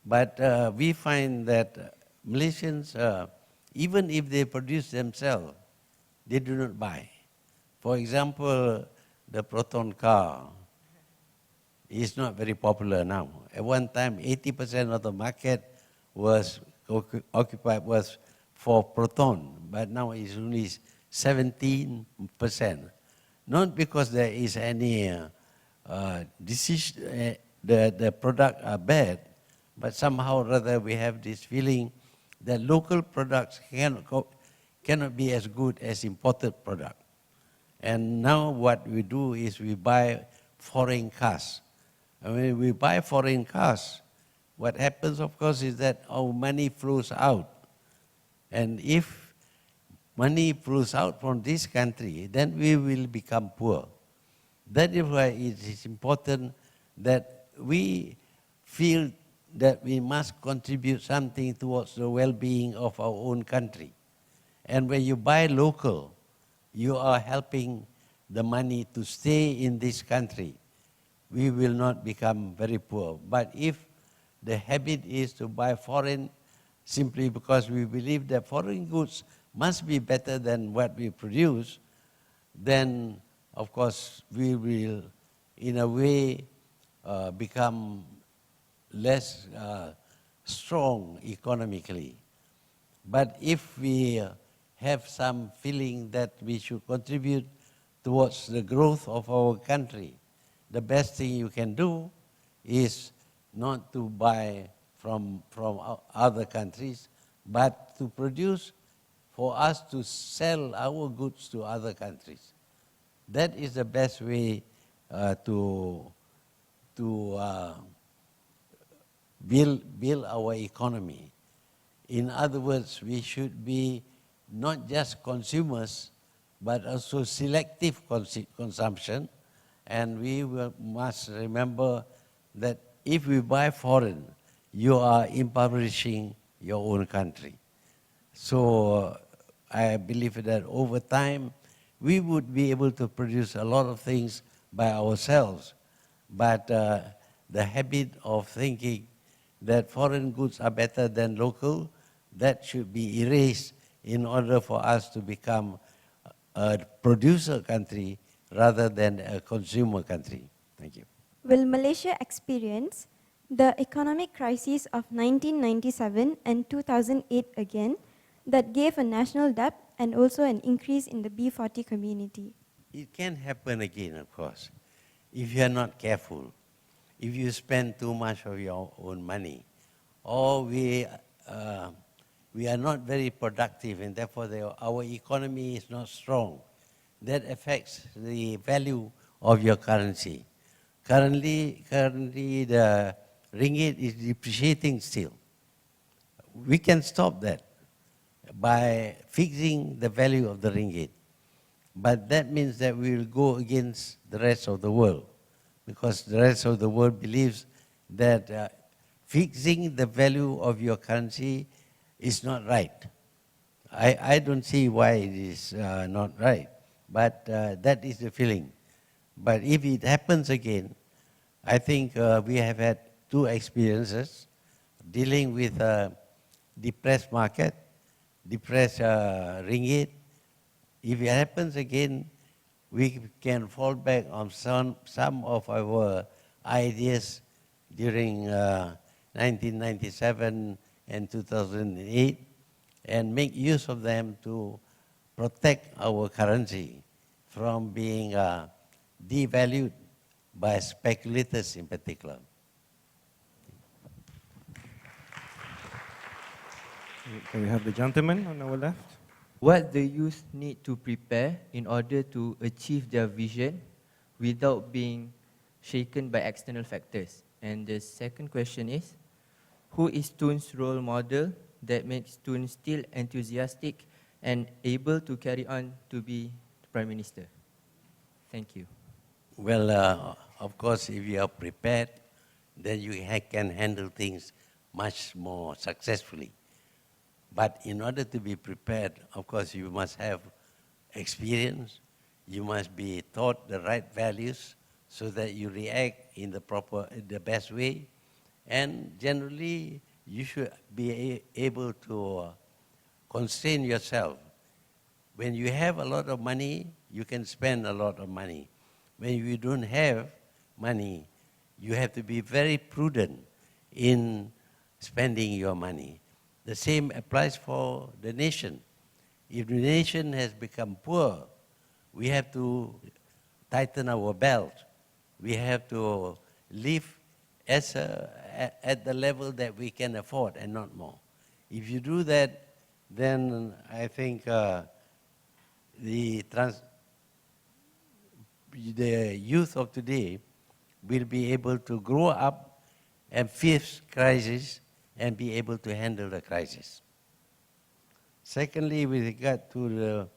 But we find that Malaysians, even if they produce themselves, they do not buy. For example, the Proton car is not very popular now. At one time, 80% of the market was occupied for Proton, but now it's only 17%. Not because there is any decision, the product are bad, but somehow or other we have this feeling that local products cannot be as good as imported product. And now what we do is we buy foreign cars. And when we buy foreign cars, what happens, of course, is that our money flows out. And if money flows out from this country, then we will become poor. That is why it is important that we feel that we must contribute something towards the well-being of our own country. And when you buy local, you are helping the money to stay in this country. We will not become very poor. But if the habit is to buy foreign simply because we believe that foreign goods must be better than what we produce, then of course we will in a way become less strong economically. But if we have some feeling that we should contribute towards the growth of our country, the best thing you can do is not to buy from other countries, but to produce for us to sell our goods to other countries. That is the best way to build our economy. In other words, we should be not just consumers, but also selective consumption. And we must remember that if we buy foreign, you are impoverishing your own country. So I believe that over time, we would be able to produce a lot of things by ourselves. But the habit of thinking that foreign goods are better than local, that should be erased in order for us to become a producer country rather than a consumer country. Thank you. Will Malaysia experience the economic crisis of 1997 and 2008 again that gave a national debt and also an increase in the B40 community? It can happen again, of course, if you are not careful. If you spend too much of your own money, or we are not very productive and therefore our economy is not strong, that affects the value of your currency. Currently the ringgit is depreciating still. We can stop that. by fixing the value of the ringgit. But that means that we will go against the rest of the world, because the rest of the world believes that fixing the value of your currency is not right. I don't see why it is not right, but that is the feeling. But if it happens again, I think we have had two experiences dealing with depressed market, depressed ringgit. If it happens again, we can fall back on some of our ideas during 1997 and 2008 and make use of them to protect our currency from being devalued by speculators in particular. Can we have the gentleman on our left? What the youth need to prepare in order to achieve their vision without being shaken by external factors? And the second question is, who is Tun's role model that makes Tun still enthusiastic and able to carry on to be the Prime Minister? Thank you. Well, of course, if you are prepared, then you can handle things much more successfully. But in order to be prepared, of course, you must have experience, you must be taught the right values so that you react in the best way, and generally you should be able to constrain yourself. When you have a lot of money, you can spend a lot of money. When you don't have money, you have to be very prudent in spending your money. The same applies for the nation. If the nation has become poor, we have to tighten our belt. We have to live at the level that we can afford and not more. If you do that, then I think the youth of today will be able to grow up and face crisis and be able to handle the crisis. Secondly, with regard to the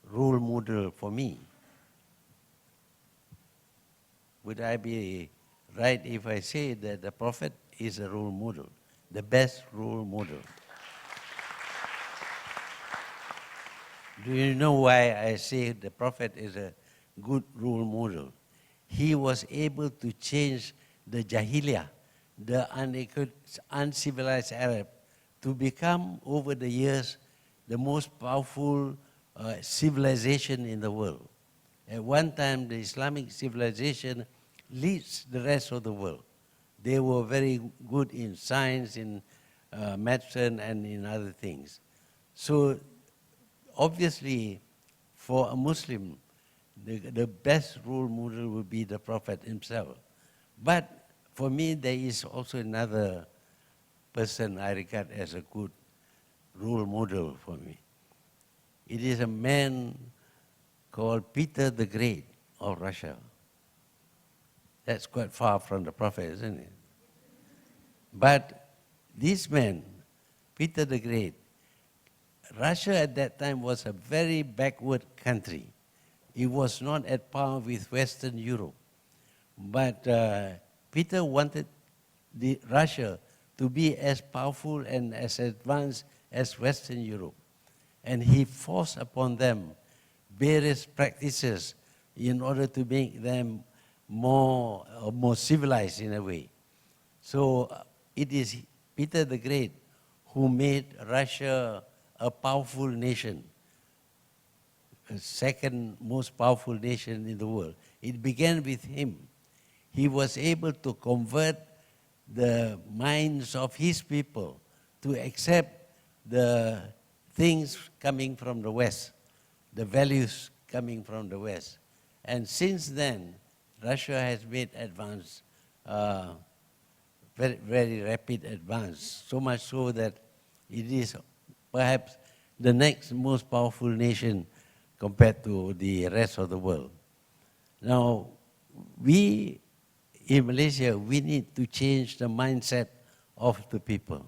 role model for me, would I be right if I say that the Prophet is a role model, the best role model? Do you know why I say the Prophet is a good role model? He was able to change the Jahiliyyah, the uncivilized Arab, to become, over the years, the most powerful civilization in the world. At one time, the Islamic civilization leads the rest of the world. They were very good in science, in medicine, and in other things. So, obviously, for a Muslim, the best role model would be the Prophet himself. But for me, there is also another person I regard as a good role model for me. It is a man called Peter the Great of Russia. That's quite far from the Prophet, isn't it? But this man, Peter the Great, Russia at that time was a very backward country. It was not at par with Western Europe. But Peter wanted Russia to be as powerful and as advanced as Western Europe. And he forced upon them various practices in order to make them more civilized in a way. So it is Peter the Great who made Russia a powerful nation, the second most powerful nation in the world. It began with him. He was able to convert the minds of his people to accept the things coming from the West, the values coming from the West. And since then, Russia has made advance, very, very rapid advance, so much so that it is perhaps the next most powerful nation compared to the rest of the world. Now, we in Malaysia, we need to change the mindset of the people.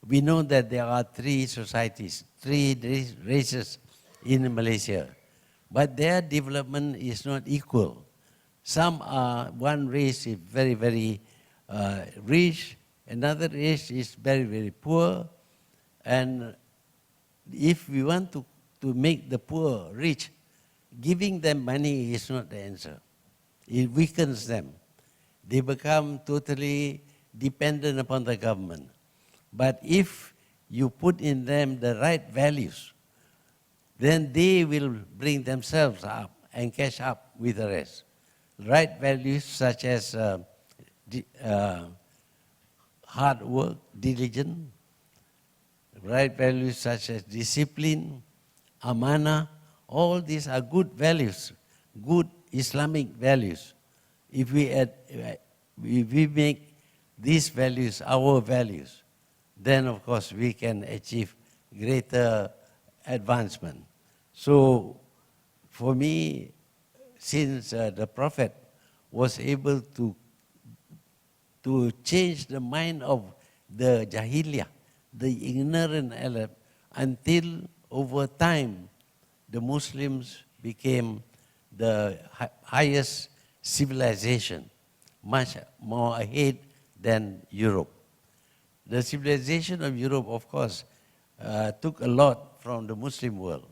we know that there are three societies, three races in Malaysia, but their development is not equal. Some are, one race is very, very rich, another race is very, very poor, and if we want to make the poor rich, giving them money is not the answer. It weakens them. They become totally dependent upon the government. But if you put in them the right values, then they will bring themselves up and catch up with the rest. Right values such as hard work, diligence, right values such as discipline, amanah, all these are good values, good Islamic values. If we make these values our values, then of course we can achieve greater advancement. So for me, since the Prophet was able to change the mind of the Jahiliyyah, the ignorant Arab, until over time the Muslims became the highest civilization, much more ahead than Europe. The civilization of Europe, of course, took a lot from the Muslim world.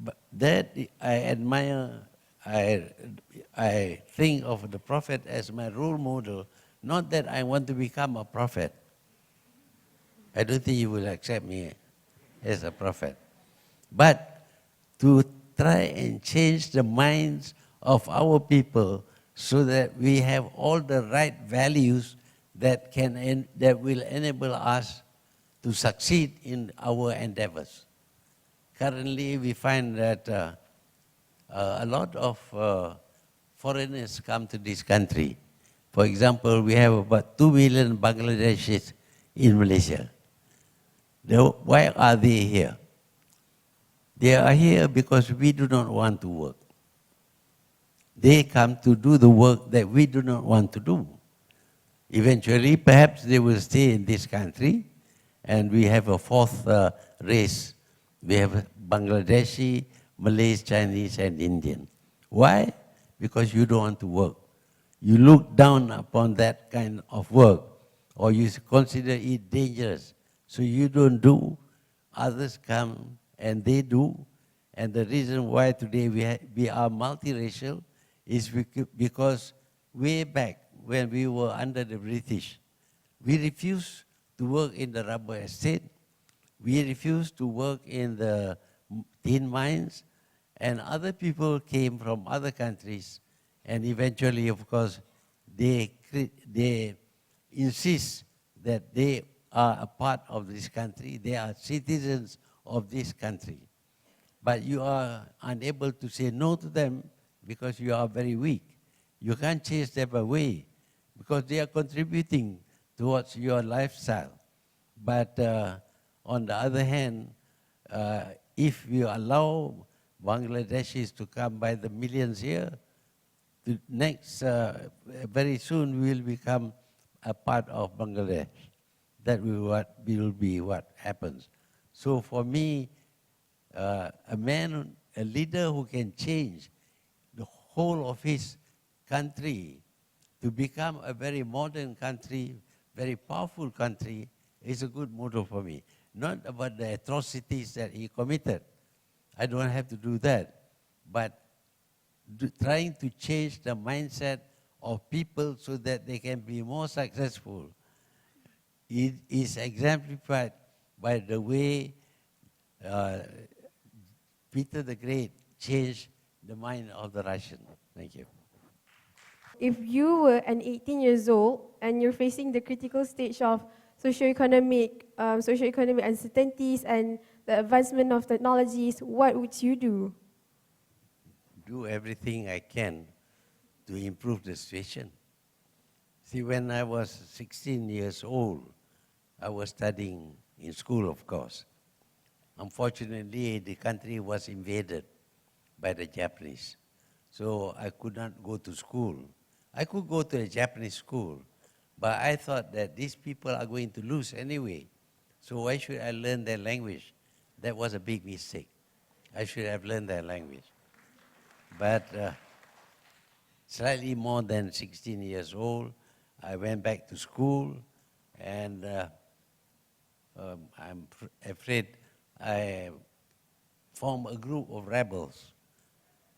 But that I admire, I think of the Prophet as my role model, not that I want to become a prophet. I don't think you will accept me as a prophet. But to try and change the minds of our people so that we have all the right values that will enable us to succeed in our endeavors. Currently, we find that a lot of foreigners come to this country. For example, we have about 2 million Bangladeshis in Malaysia. Why are they here? They are here because we do not want to work. They come to do the work that we do not want to do. Eventually, perhaps they will stay in this country, and we have a fourth race. We have Bangladeshi, Malays, Chinese, and Indian. Why? Because you don't want to work. You look down upon that kind of work, or you consider it dangerous. So you don't do, others come and they do. And the reason why today we are multiracial is because way back when we were under the British, we refused to work in the rubber estate, we refused to work in the tin mines, and other people came from other countries, and eventually, of course, they insist that they are a part of this country, they are citizens of this country. But you are unable to say no to them because you are very weak. You can't chase them away because they are contributing towards your lifestyle. But on the other hand, if you allow Bangladeshis to come by the millions here, very soon we will become a part of Bangladesh. That will be what happens. So for me, a leader who can change the whole of his country to become a very modern country, very powerful country, is a good model for me. Not about the atrocities that he committed. I don't have to do that. But trying to change the mindset of people so that they can be more successful. It is exemplified by the way Peter the Great changed the mind of the Russian. Thank you. If you were an 18 years old and you're facing the critical stage of socioeconomic uncertainties and the advancement of technologies, what would you do? Do everything I can to improve the situation. See, when I was 16 years old, I was studying in school, of course. Unfortunately, the country was invaded by the Japanese. So I could not go to school. I could go to a Japanese school, but I thought that these people are going to lose anyway. So why should I learn their language? That was a big mistake. I should have learned their language. But slightly more than 16 years old, I went back to school, and I'm afraid I formed a group of rebels.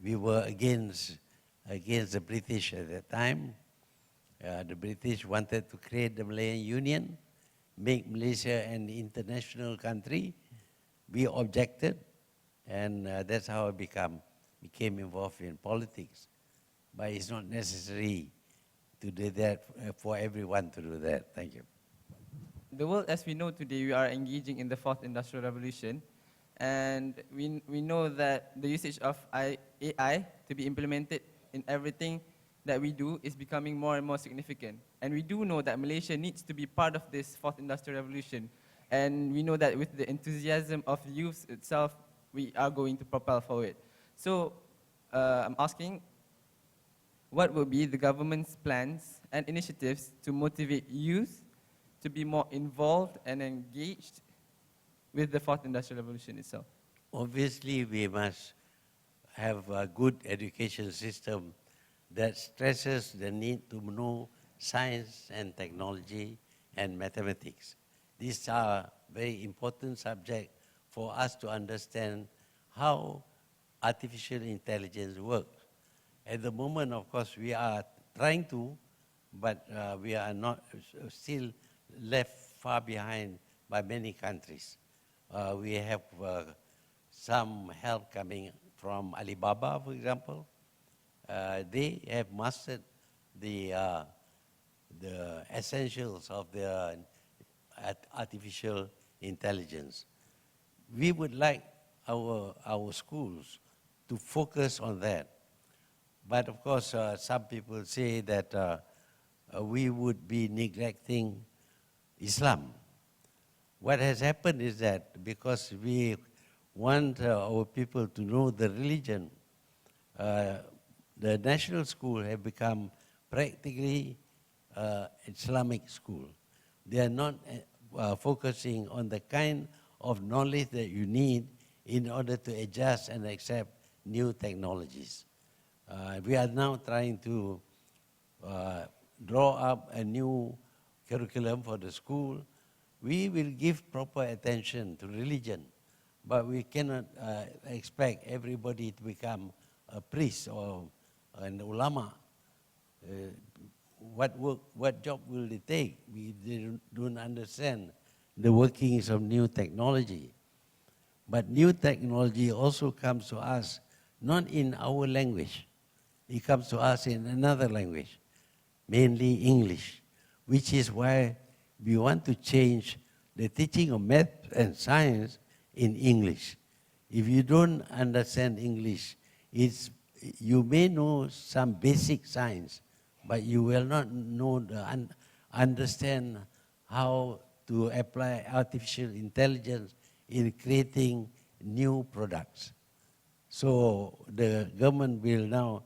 We were against the British at that time. The British wanted to create the Malayan Union, make Malaysia an international country. We objected, and that's how I became involved in politics. But it's not necessary to do that for everyone to do that. Thank you. The world as we know today, we are engaging in the fourth industrial revolution, and we know that the usage of AI to be implemented in everything that we do is becoming more and more significant. And we do know that Malaysia needs to be part of this fourth industrial revolution. And we know that with the enthusiasm of youth itself, we are going to propel forward. So I'm asking, what will be the government's plans and initiatives to motivate youth to be more involved and engaged with the fourth industrial revolution itself? Obviously, we must have a good education system that stresses the need to know science and technology and mathematics. These are very important subjects for us to understand how artificial intelligence works. At the moment, of course, we are trying to, but we are not still left far behind by many countries. We have some help coming from Alibaba, for example. They have mastered the essentials of the artificial intelligence. We would like our schools to focus on that. But of course, some people say that we would be neglecting Islam. What has happened is that because we want our people to know the religion, the national school have become practically Islamic school. They are not focusing on the kind of knowledge that you need in order to adjust and accept new technologies. We are now trying to draw up a new curriculum for the school. We will give proper attention to religion, but we cannot expect everybody to become a priest or an ulama. What job will they take? They don't understand the workings of new technology. But new technology also comes to us not in our language. It comes to us in another language, mainly English, which is why we want to change the teaching of math and science in English. If you don't understand English, you may know some basic science, but you will not know understand how to apply artificial intelligence in creating new products. So the government will now,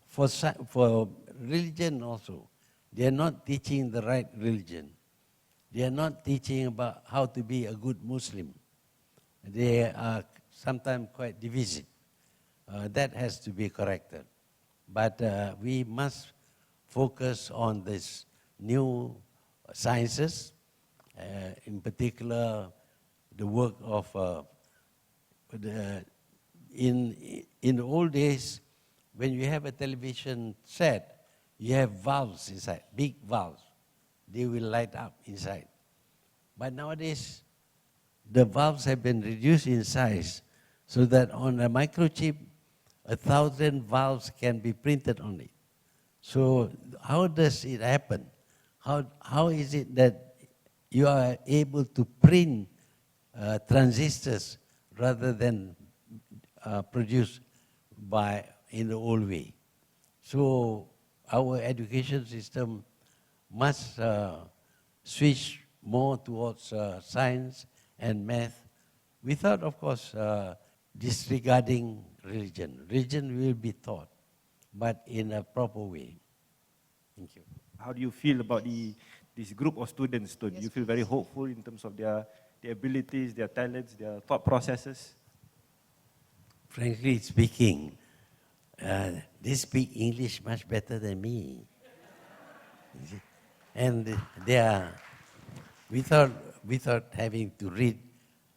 for religion also, they are not teaching the right religion. They are not teaching about how to be a good Muslim. They are sometimes quite divisive. That has to be corrected. But we must focus on this new sciences, in particular the work of in the old days, when you have a television set, you have valves inside, big valves. They will light up inside. But nowadays, the valves have been reduced in size so that on a microchip, 1,000 valves can be printed on it. So how does it happen? How is it that you are able to print transistors rather than produced in the old way? So our education system must switch more towards science and math without, of course, disregarding religion. Religion will be taught, but in a proper way. Thank you. How do you feel about the this group of students, Tun? You feel very hopeful in terms of their abilities, their talents, their thought processes? Frankly speaking, they speak English much better than me. And they are, without having to read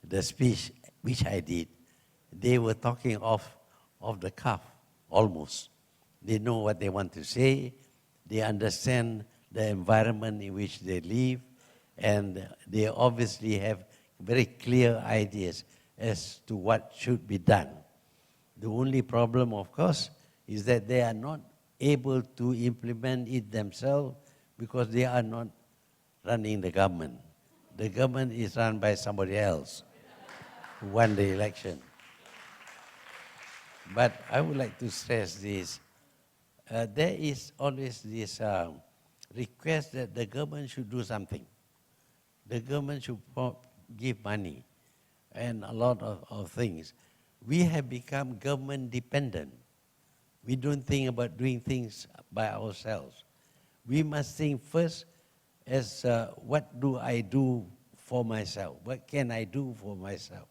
the speech, which I did, they were talking off the cuff, almost. They know what they want to say, they understand the environment in which they live, and they obviously have very clear ideas as to what should be done. The only problem, of course, is that they are not able to implement it themselves because they are not running the government. The government is run by somebody else who won the election. But I would like to stress this. There is always this request that the government should do something. The government should give money and a lot of things. We have become government dependent. We don't think about doing things by ourselves. We must think first as what do I do for myself? What can I do for myself?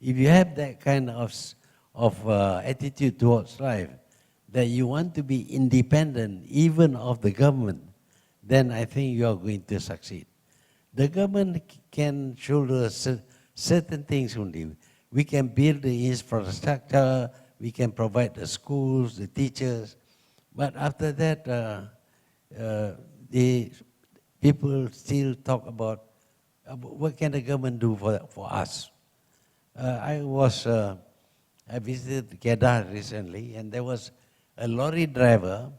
If you have that kind of attitude towards life, that you want to be independent even of the government, then I think you are going to succeed. The government can shoulder certain things only. We can build the infrastructure, we can provide the schools, the teachers, but after that, the people still talk about what can the government do for us. I visited Kedah recently, and there was a lorry driver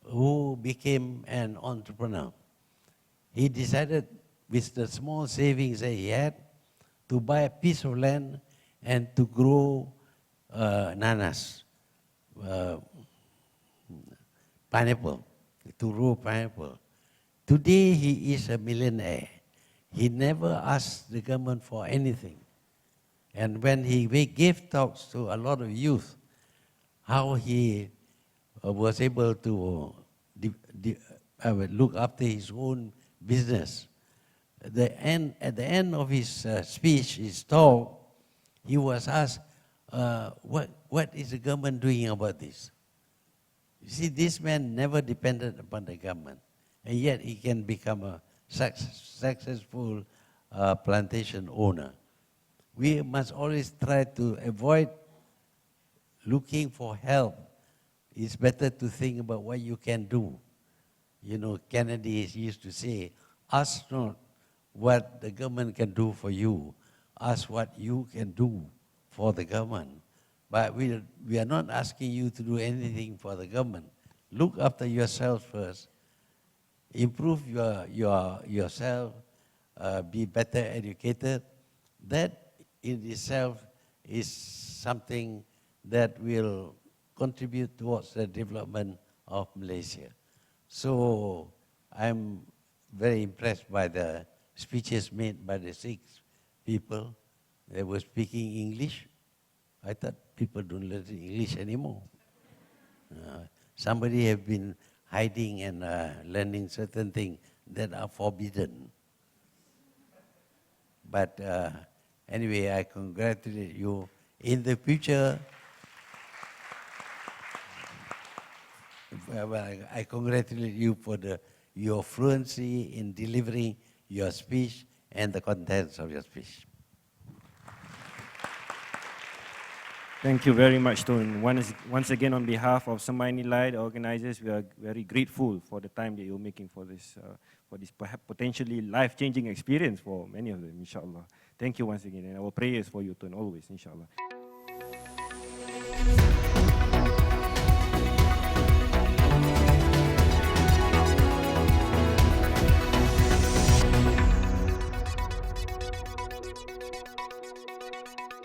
who became an entrepreneur. He decided with the small savings that he had to buy a piece of land and to grow nanas, pineapple, to grow pineapple. Today he is a millionaire. He never asked the government for anything. And when he gave talks to a lot of youth, how he was able to look after his own business. At the end of his speech, his talk, he was asked, what is the government doing about this? You see, this man never depended upon the government, and yet he can become a successful plantation owner. We must always try to avoid looking for help. It's better to think about what you can do. You know, Kennedy used to say, ask not what the government can do for you, ask what you can do for the government. But we are not asking you to do anything for the government. Look after yourself first. Improve yourself, be better educated. That in itself is something that will contribute towards the development of Malaysia. So I'm very impressed by the speeches made by the 6 people. They were speaking English. I thought people don't learn English anymore. Somebody have been hiding and learning certain things that are forbidden. But anyway, I congratulate you. In the future, I congratulate you for your fluency in delivering your speech and the contents of your speech. Thank you very much, Tun. Once again, on behalf of Samaya Nilai, the organizers, we are very grateful for the time that you're making for this perhaps potentially life-changing experience for many of them, inshallah. Thank you once again, and our prayers for you, Tun, always, inshallah.